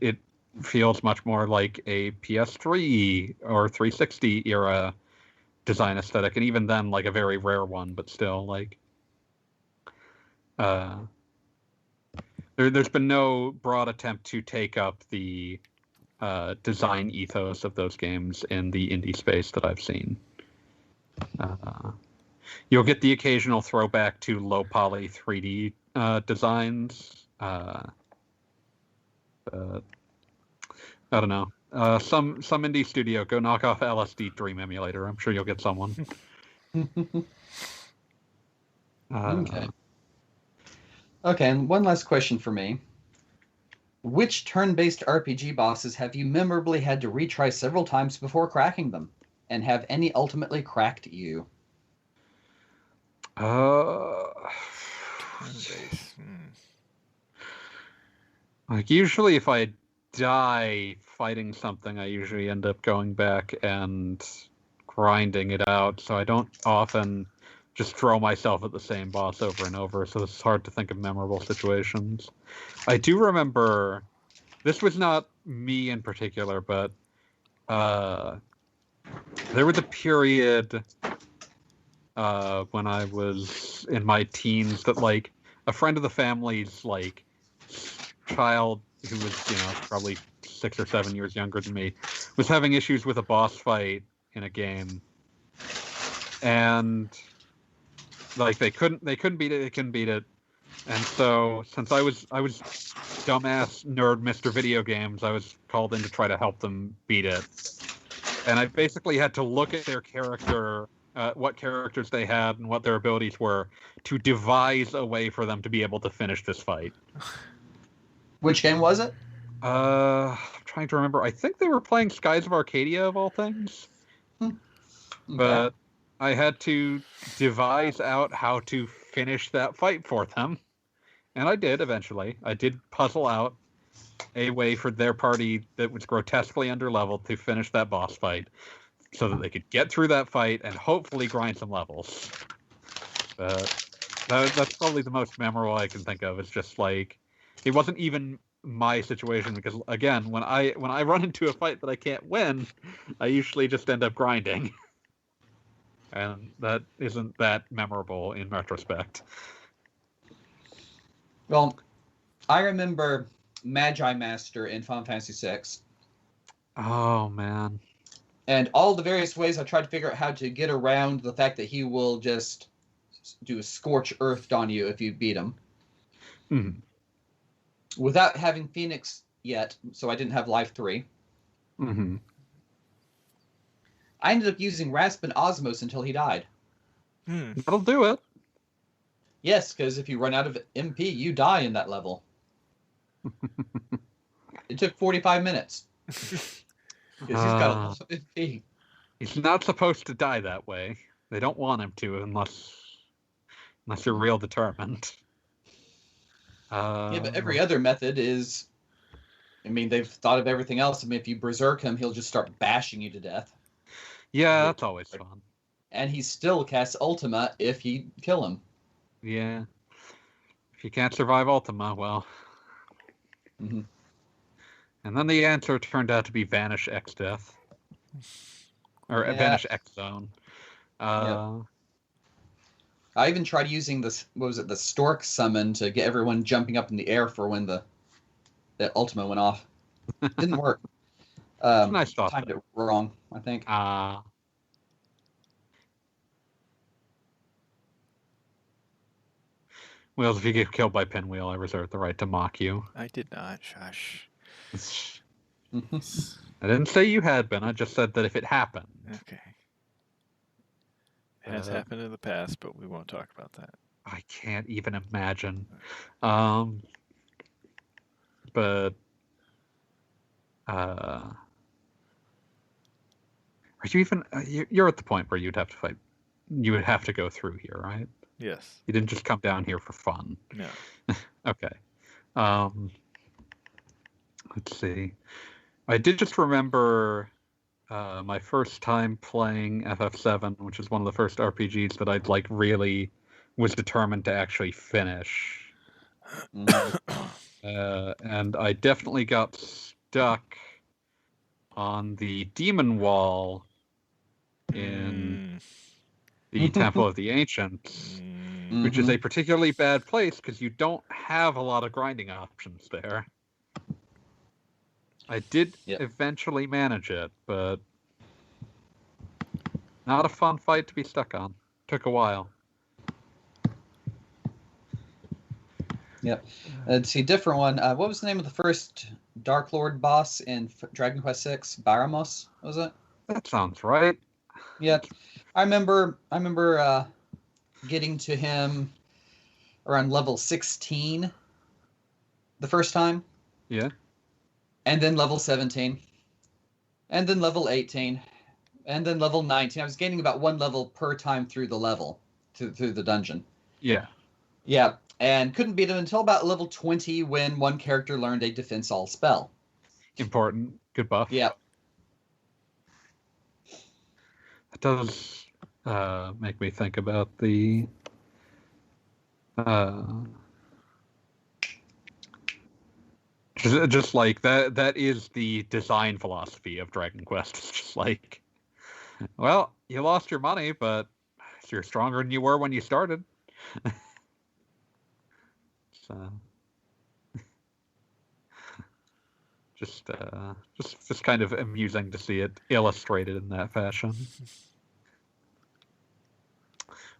Speaker 2: It feels much more like a PS3 or 360 era design aesthetic, and even then, a very rare one, but still, there's been no broad attempt to take up the design ethos of those games in the indie space that I've seen. You'll get the occasional throwback to low poly 3D designs, I don't know. Some indie studio, go knock off LSD Dream Emulator. I'm sure you'll get someone.
Speaker 3: Okay. Okay, and one last question for me. Which turn-based RPG bosses have you memorably had to retry several times before cracking them? And have any ultimately cracked you?
Speaker 1: Turn-based.
Speaker 2: Like, usually if I die fighting something, I usually end up going back and grinding it out, so I don't often just throw myself at the same boss over and over, so it's hard to think of memorable situations. I do remember, this was not me in particular, but there was a period when I was in my teens that, like, a friend of the family's, like, child who was, you know, probably 6 or 7 years younger than me, was having issues with a boss fight in a game, and like they couldn't beat it, and so since I was dumbass nerd Mr. Video Games, I was called in to try to help them beat it, and I basically had to look at their character, what characters they had and what their abilities were, to devise a way for them to be able to finish this fight.
Speaker 3: Which game was it?
Speaker 2: I'm trying to remember. I think they were playing Skies of Arcadia, of all things.
Speaker 3: Okay.
Speaker 2: But I had to devise out how to finish that fight for them. And I did, eventually. I did puzzle out a way for their party that was grotesquely underleveled to finish that boss fight, so that they could get through that fight and hopefully grind some levels. That's probably the most memorable I can think of. It's just like, it wasn't even my situation, because again, when I run into a fight that I can't win, I usually just end up grinding. And that isn't that memorable in retrospect.
Speaker 3: Well, I remember Magi Master in Final Fantasy VI.
Speaker 2: Oh, man.
Speaker 3: And all the various ways I tried to figure out how to get around the fact that he will just do a scorch earthed on you if you beat him.
Speaker 2: Mm-hmm.
Speaker 3: Without having Phoenix yet, so I didn't have Life 3.
Speaker 2: Mm-hmm.
Speaker 3: I ended up using Rasp and Osmos until he died.
Speaker 2: That'll do it.
Speaker 3: Yes, because if you run out of MP, you die in that level. It took 45 minutes. Because he's got a lot of MP.
Speaker 2: He's not supposed to die that way. They don't want him to, unless you're real determined.
Speaker 3: Yeah, but every other method is... I mean, they've thought of everything else. I mean, if you berserk him, he'll just start bashing you to death.
Speaker 2: Yeah, that's always fun.
Speaker 3: And he still casts Ultima if you kill him.
Speaker 2: Yeah. If you can't survive Ultima, well...
Speaker 3: Mm-hmm.
Speaker 2: And then the answer turned out to be Vanish X Death. Or Vanish X Zone.
Speaker 3: Yep. I even tried using this, the Stork summon to get everyone jumping up in the air for when the Ultima went off. Didn't work.
Speaker 2: Nice thought.
Speaker 3: Timed it wrong, I think.
Speaker 2: Well, if you get killed by Pinwheel, I reserve the right to mock you.
Speaker 1: I did not, shush.
Speaker 2: I didn't say you had been, I just said that if it happened.
Speaker 1: Okay. It has happened in the past, but we won't talk about that.
Speaker 2: I can't even imagine. But are you even? You're at the point where you'd have to fight. You would have to go through here, right?
Speaker 1: Yes.
Speaker 2: You didn't just come down here for fun.
Speaker 1: No.
Speaker 2: Okay. Let's see. I did just remember my first time playing FF7, which is one of the first RPGs that I'd like really was determined to actually finish. And I definitely got stuck on the demon wall in the Temple of the Ancients, which is a particularly bad place because you don't have a lot of grinding options there. I did eventually manage it, but not a fun fight to be stuck on. Took a while.
Speaker 3: Yep. Let's see, different one. What was the name of the first Dark Lord boss in Dragon Quest VI? Baramos, was it?
Speaker 2: That sounds right.
Speaker 3: Yep. I remember getting to him around level 16 the first time.
Speaker 2: Yeah.
Speaker 3: And then level 17. And then level 18. And then level 19. I was gaining about 1 level per time through the level, through the dungeon.
Speaker 2: Yeah.
Speaker 3: Yeah. And couldn't beat him until about level 20 when one character learned a defense all spell.
Speaker 2: Important. Good buff.
Speaker 3: Yeah.
Speaker 2: It does make me think about the just like that is the design philosophy of Dragon Quest. It's just like, well, you lost your money, but you're stronger than you were when you started. So just kind of amusing to see it illustrated in that fashion.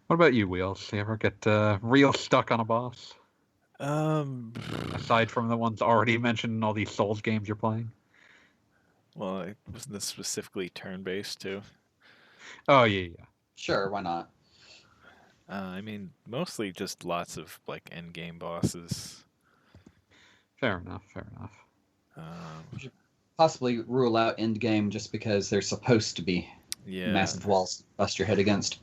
Speaker 2: What about you, Wheels? You ever get real stuck on a boss? Aside from the ones already mentioned in all these Souls games you're playing?
Speaker 1: Well, wasn't this specifically turn-based too?
Speaker 2: Oh, yeah.
Speaker 3: Sure, why not?
Speaker 1: I mean, mostly just lots of like end-game bosses.
Speaker 2: Fair enough.
Speaker 3: You should possibly rule out endgame just because they're supposed to be massive walls to bust your head against.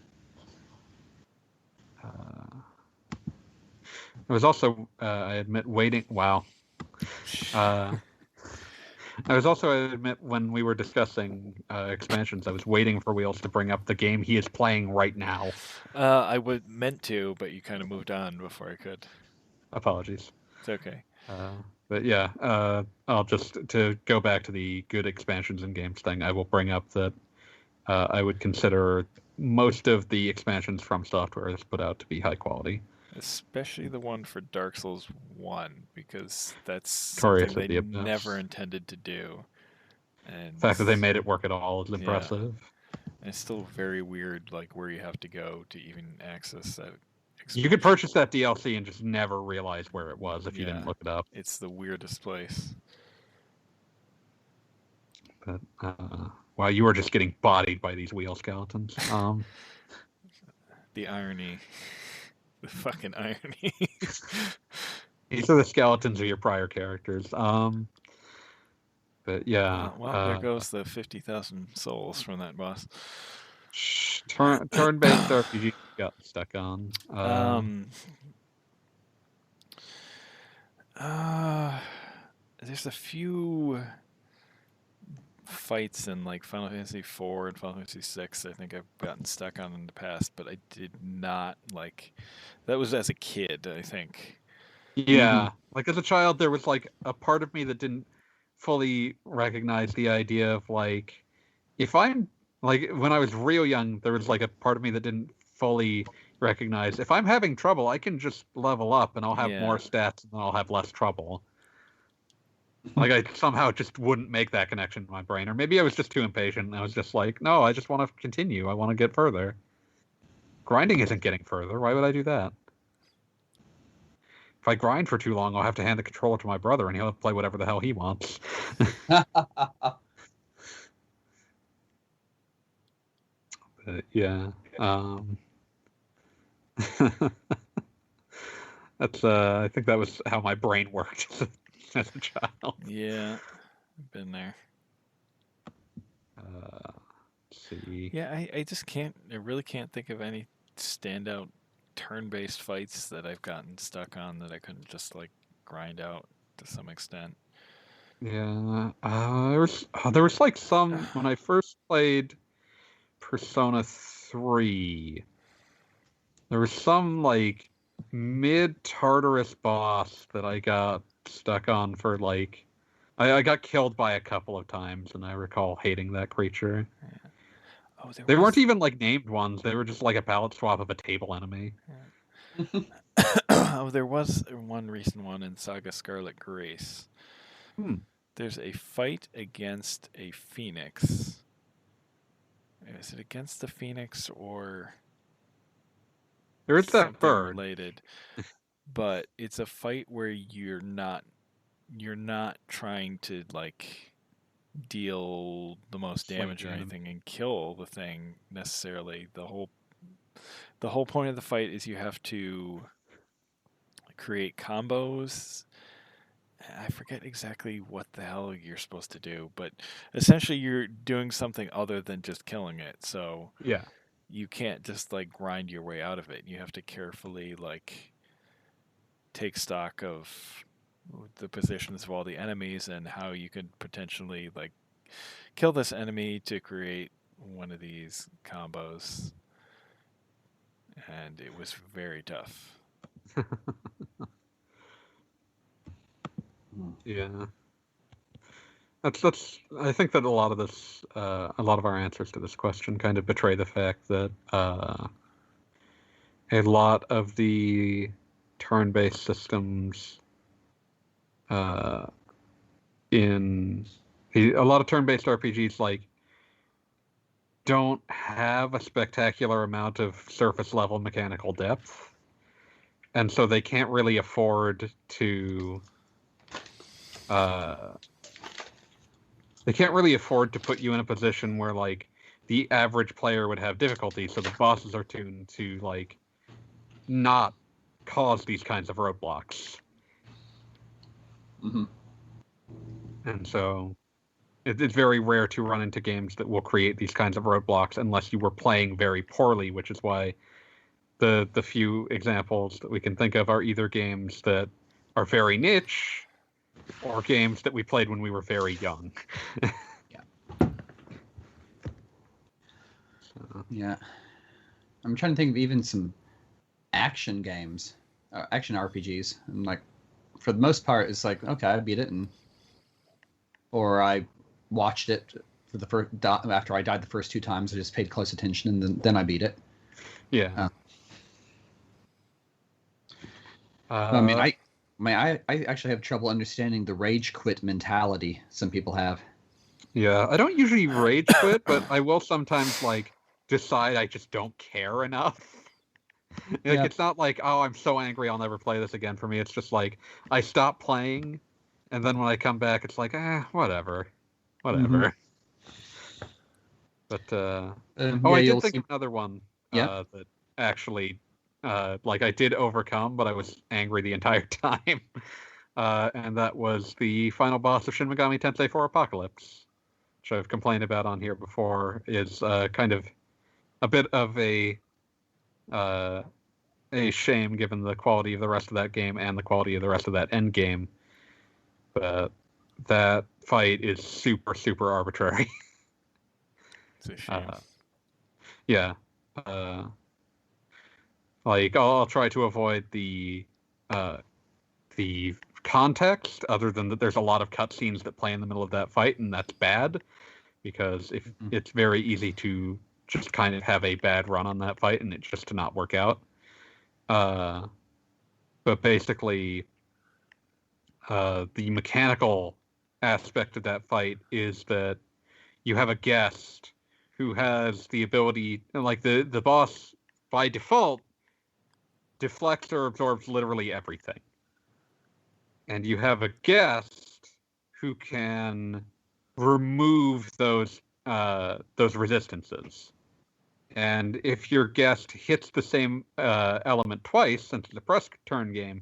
Speaker 2: I was also, I admit, waiting. Wow. I was also, I admit, when we were discussing expansions, I was waiting for Wheels to bring up the game he is playing right now.
Speaker 1: I meant to, but you kind of moved on before I could.
Speaker 2: Apologies.
Speaker 1: It's okay.
Speaker 2: But yeah, I'll just, to go back to the good expansions and games thing, I will bring up that I would consider most of the expansions from Software has put out to be high quality.
Speaker 1: Especially the one for Dark Souls 1, because that's
Speaker 2: Victorious
Speaker 1: something
Speaker 2: of
Speaker 1: they
Speaker 2: the Abyss.
Speaker 1: never intended to do. And
Speaker 2: The fact that they made it work at all is impressive.
Speaker 1: And it's still very weird, like where you have to go to even access that expansion.
Speaker 2: You could purchase that DLC and just never realize where it was if you didn't look it up.
Speaker 1: It's the weirdest place.
Speaker 2: But wow, you were just getting bodied by these wheel skeletons.
Speaker 1: The irony. The fucking irony.
Speaker 2: These are the skeletons of your prior characters. But yeah.
Speaker 1: Well, there goes the 50,000 souls from that boss.
Speaker 2: Turn-based RPG you got stuck on.
Speaker 1: There's a few fights in like Final Fantasy IV and Final Fantasy VI I think I've gotten stuck on in the past, but I did not like. That was as a kid, I think.
Speaker 2: Yeah, like as a child, there was like a part of me that didn't fully recognize the idea of like, if I'm like when I was real young, there was like a part of me that didn't fully recognize if I'm having trouble, I can just level up and I'll have more stats and I'll have less trouble. Like I somehow just wouldn't make that connection in my brain, or maybe I was just too impatient and I was just like, no, I just want to continue. I want to get further. Grinding isn't getting further. Why would I do that? If I grind for too long, I'll have to hand the controller to my brother and he'll play whatever the hell he wants. But yeah. That's I think that was how my brain worked as a child.
Speaker 1: Yeah, I've been there.
Speaker 2: Let's see.
Speaker 1: Yeah, I just can't. I really can't think of any standout turn-based fights that I've gotten stuck on that I couldn't just like grind out to some extent.
Speaker 2: Yeah, there was like some when I first played Persona 3. There was some like mid-Tartarus boss that I got stuck on for like I got killed by a couple of times, and I recall hating that creature.
Speaker 1: Yeah. Oh,
Speaker 2: they weren't even like named ones; they were just like a palette swap of a table enemy.
Speaker 1: Yeah. Oh, there was one recent one in Saga Scarlet Grace. There's a fight against a phoenix. Is it against the phoenix or?
Speaker 2: There is that bird
Speaker 1: related. but it's a fight where you're not trying to like deal the most
Speaker 2: Slay
Speaker 1: damage
Speaker 2: the
Speaker 1: or
Speaker 2: enemy.
Speaker 1: anything and kill the thing necessarily. The whole point of the fight is you have to create combos. I forget exactly what the hell you're supposed to do, but essentially you're doing something other than just killing it. So
Speaker 2: Yeah.
Speaker 1: you can't just like grind your way out of it. You have to carefully like take stock of the positions of all the enemies and how you could potentially like kill this enemy to create one of these combos. And it was very tough.
Speaker 2: Yeah. That's. I think that a lot of our answers to this question kind of betray the fact that a lot of the turn-based systems in a lot of turn-based RPGs like don't have a spectacular amount of surface level mechanical depth, and so they can't really afford to put you in a position where like the average player would have difficulty. So the bosses are tuned to like not cause these kinds of roadblocks.
Speaker 3: Mm-hmm.
Speaker 2: And so it's very rare to run into games that will create these kinds of roadblocks unless you were playing very poorly, which is why the few examples that we can think of are either games that are very niche or games that we played when we were very young.
Speaker 3: Yeah. I'm trying to think of even some action games, action RPGs. And like, for the most part, it's like, okay, I beat it, or I watched it for the first after I died the first 2 times. I just paid close attention, and then I beat it.
Speaker 2: Yeah.
Speaker 3: I mean, I actually have trouble understanding the rage quit mentality some people have.
Speaker 2: Yeah, I don't usually rage quit, but I will sometimes like decide I just don't care enough. Like it's not like, oh, I'm so angry I'll never play this again. For me, it's just like I stop playing, and then when I come back, it's like, whatever.
Speaker 3: Mm-hmm.
Speaker 2: But
Speaker 3: I
Speaker 2: did think of another one
Speaker 3: Yeah.
Speaker 2: that actually like I did overcome, but I was angry the entire time. And that was the final boss of Shin Megami Tensei 4 Apocalypse, which I've complained about on here before, is kind of a bit of a shame given the quality of the rest of that game and the quality of the rest of that end game. But that fight is super, super arbitrary.
Speaker 1: It's a shame.
Speaker 2: Yeah. Like I'll try to avoid the context, other than that there's a lot of cutscenes that play in the middle of that fight, and that's bad because if it's very easy to just kind of have a bad run on that fight and it just to not work out. But basically, the mechanical aspect of that fight is that you have a guest who has the ability, like the boss by default deflects or absorbs literally everything. And you have a guest who can remove those resistances. And if your guest hits the same element twice, since it's a press turn game,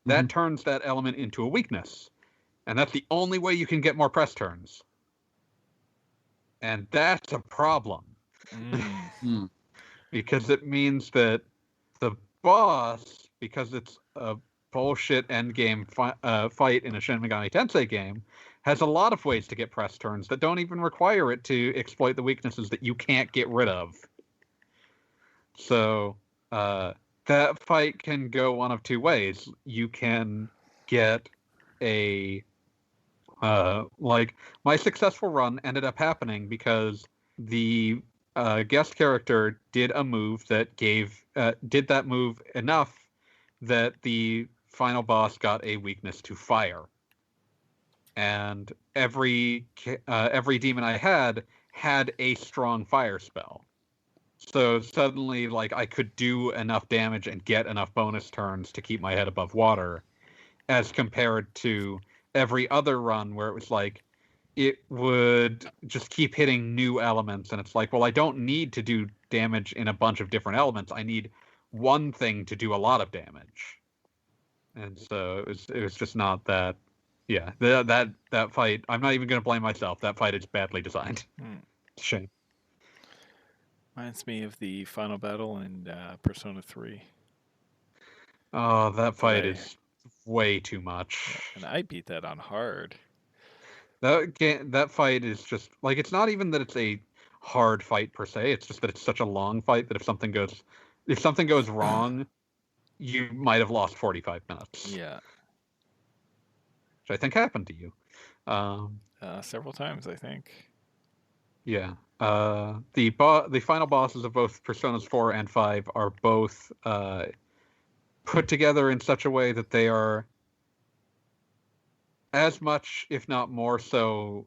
Speaker 2: that turns that element into a weakness. And that's the only way you can get more press turns. And that's a problem. Because it means that the boss, because it's a bullshit endgame fight in a Shin Megami Tensei game, has a lot of ways to get press turns that don't even require it to exploit the weaknesses that you can't get rid of. So that fight can go one of two ways. You can get a like my successful run ended up happening because the guest character did a move that did that move enough that the final boss got a weakness to fire, and every demon I had a strong fire spell. So suddenly, like, I could do enough damage and get enough bonus turns to keep my head above water, as compared to every other run where it was like, it would just keep hitting new elements, and it's like, well, I don't need to do damage in a bunch of different elements. I need one thing to do a lot of damage. And so it was just not that. Yeah, that fight, I'm not even going to blame myself. That fight is badly designed. It's a shame.
Speaker 1: Reminds me of the final battle in Persona 3.
Speaker 2: Oh, that fight is way too much.
Speaker 1: Yeah, and I beat that on hard.
Speaker 2: That fight is just like, it's not even that it's a hard fight per se. It's just that it's such a long fight that if something goes wrong, you might have lost 45 minutes.
Speaker 1: Yeah.
Speaker 2: Which I think happened to you.
Speaker 1: Several times, I think.
Speaker 2: Yeah. The final bosses of both Personas 4 and 5 are both put together in such a way that they are as much, if not more so,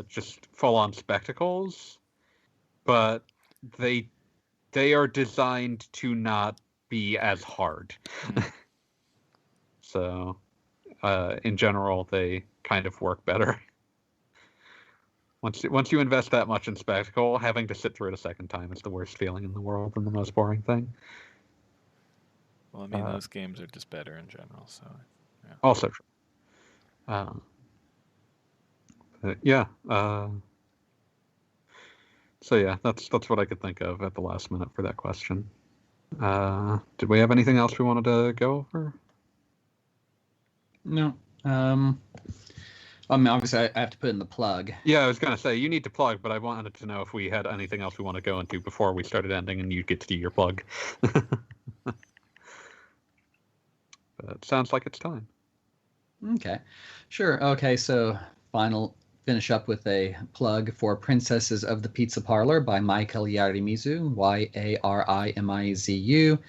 Speaker 2: just full-on spectacles, but they are designed to not be as hard. So, in general, they kind of work better. Once you invest that much in spectacle, having to sit through it a second time is the worst feeling in the world and the most boring thing.
Speaker 1: Well, I mean, those games are just better in general, so... Yeah.
Speaker 2: Also true. Yeah. So yeah, that's what I could think of at the last minute for that question. Did we have anything else we wanted to go over?
Speaker 3: No. I mean, obviously, I have to put in the plug.
Speaker 2: Yeah, I was going to say, you need to plug, but I wanted to know if we had anything else we want to go into before we started ending, and you get to do your plug. But it sounds like it's time.
Speaker 3: Okay. Sure. Okay, so finish up with a plug for Princesses of the Pizza Parlor by Michael Yarimizu, Yarimizu.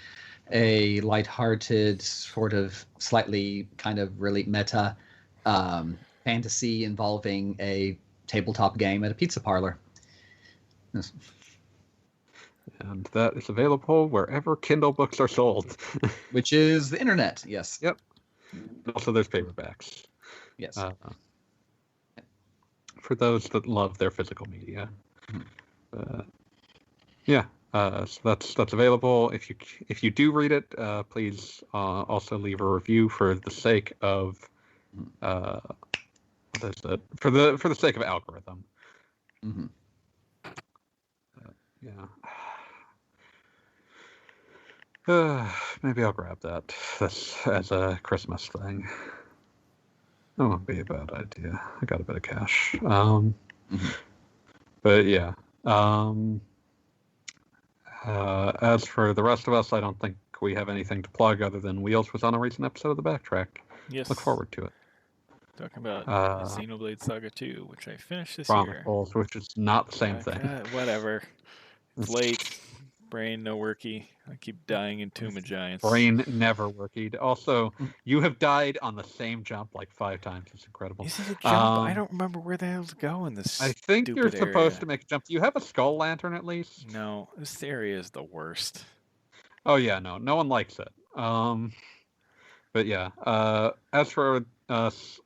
Speaker 3: A lighthearted, sort of slightly kind of really meta fantasy involving a tabletop game at a pizza parlor. Yes.
Speaker 2: And that is available wherever Kindle books are sold.
Speaker 3: Which is the internet, yes.
Speaker 2: Yep. Also, there's paperbacks.
Speaker 3: Yes.
Speaker 2: For those that love their physical media. Yeah. So that's available. If you do read it, please also leave a review for the sake of what is it? For the sake of algorithm.
Speaker 3: Mm-hmm.
Speaker 2: Yeah. Maybe I'll grab that as a Christmas thing. That won't be a bad idea. I got a bit of cash. But yeah. As for the rest of us, I don't think we have anything to plug other than Wheels was on a recent episode of The Backtrack.
Speaker 1: Yes.
Speaker 2: Look forward to it.
Speaker 1: Talking about Xenoblade Saga 2, which I finished this
Speaker 2: Chronicles,
Speaker 1: year.
Speaker 2: which is not the same thing.
Speaker 1: God, whatever. It's late. Brain no worky. I keep dying in Tomb of Giants.
Speaker 2: Brain never workied. Also, you have died on the same jump like 5 times. It's incredible.
Speaker 1: Is it a jump? I don't remember where the hell's going. This
Speaker 2: I think you're
Speaker 1: stupid
Speaker 2: supposed
Speaker 1: area.
Speaker 2: to make a jump. Do you have a skull lantern at least?
Speaker 1: No, this area is the worst.
Speaker 2: Oh yeah, no one likes it. But yeah, as for us,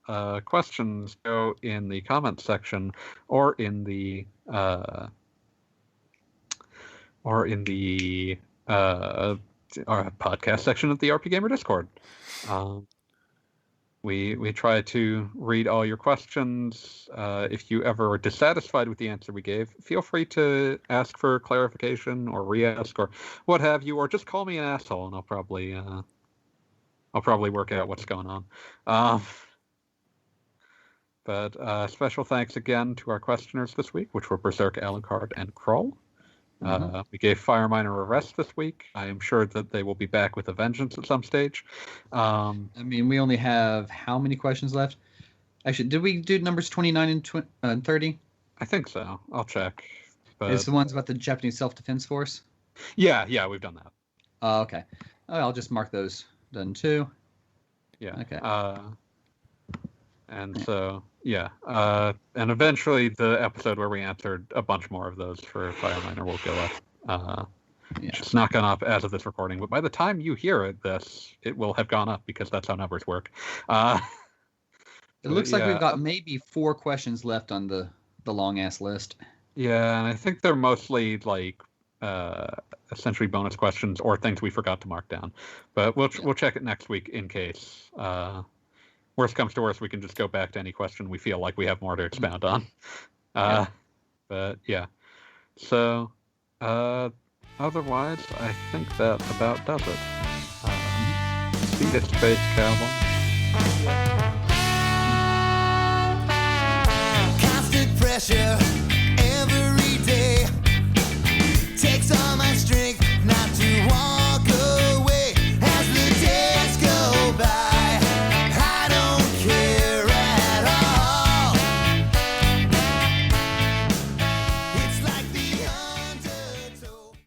Speaker 2: questions go in the comments section or in the our podcast section of the RP Gamer Discord. We try to read all your questions. If you ever are dissatisfied with the answer we gave, feel free to ask for clarification or re-ask or what have you, or just call me an asshole and I'll probably work out what's going on. But special thanks again to our questioners this week, which were Berserk, Alucard, and Kroll. We gave Fireminer a rest this week. I am sure that they will be back with a vengeance at some stage.
Speaker 3: I mean, we only have how many questions left? Actually, did we do numbers 29 and 30?
Speaker 2: I think so. I'll check. But...
Speaker 3: It's the ones about the Japanese Self-Defense Force?
Speaker 2: Yeah, we've done that.
Speaker 3: Okay. I'll just mark those done too.
Speaker 2: Yeah.
Speaker 3: Okay.
Speaker 2: And so, yeah. And eventually the episode where we answered a bunch more of those for Fireminer will go up Which has not gone up as of this recording, but by the time you hear it, it will have gone up because that's how numbers work.
Speaker 4: It looks like we've got maybe 4 questions left on the long ass list.
Speaker 2: Yeah, and I think they're mostly like essentially bonus questions or things we forgot to mark down. But we'll check it next week in case. Worst comes to worst, we can just go back to any question we feel like we have more to expound on. But yeah, so. Otherwise, I think that about does it. See you, Space Cowboy.
Speaker 5: Constant pressure every day takes all my strength.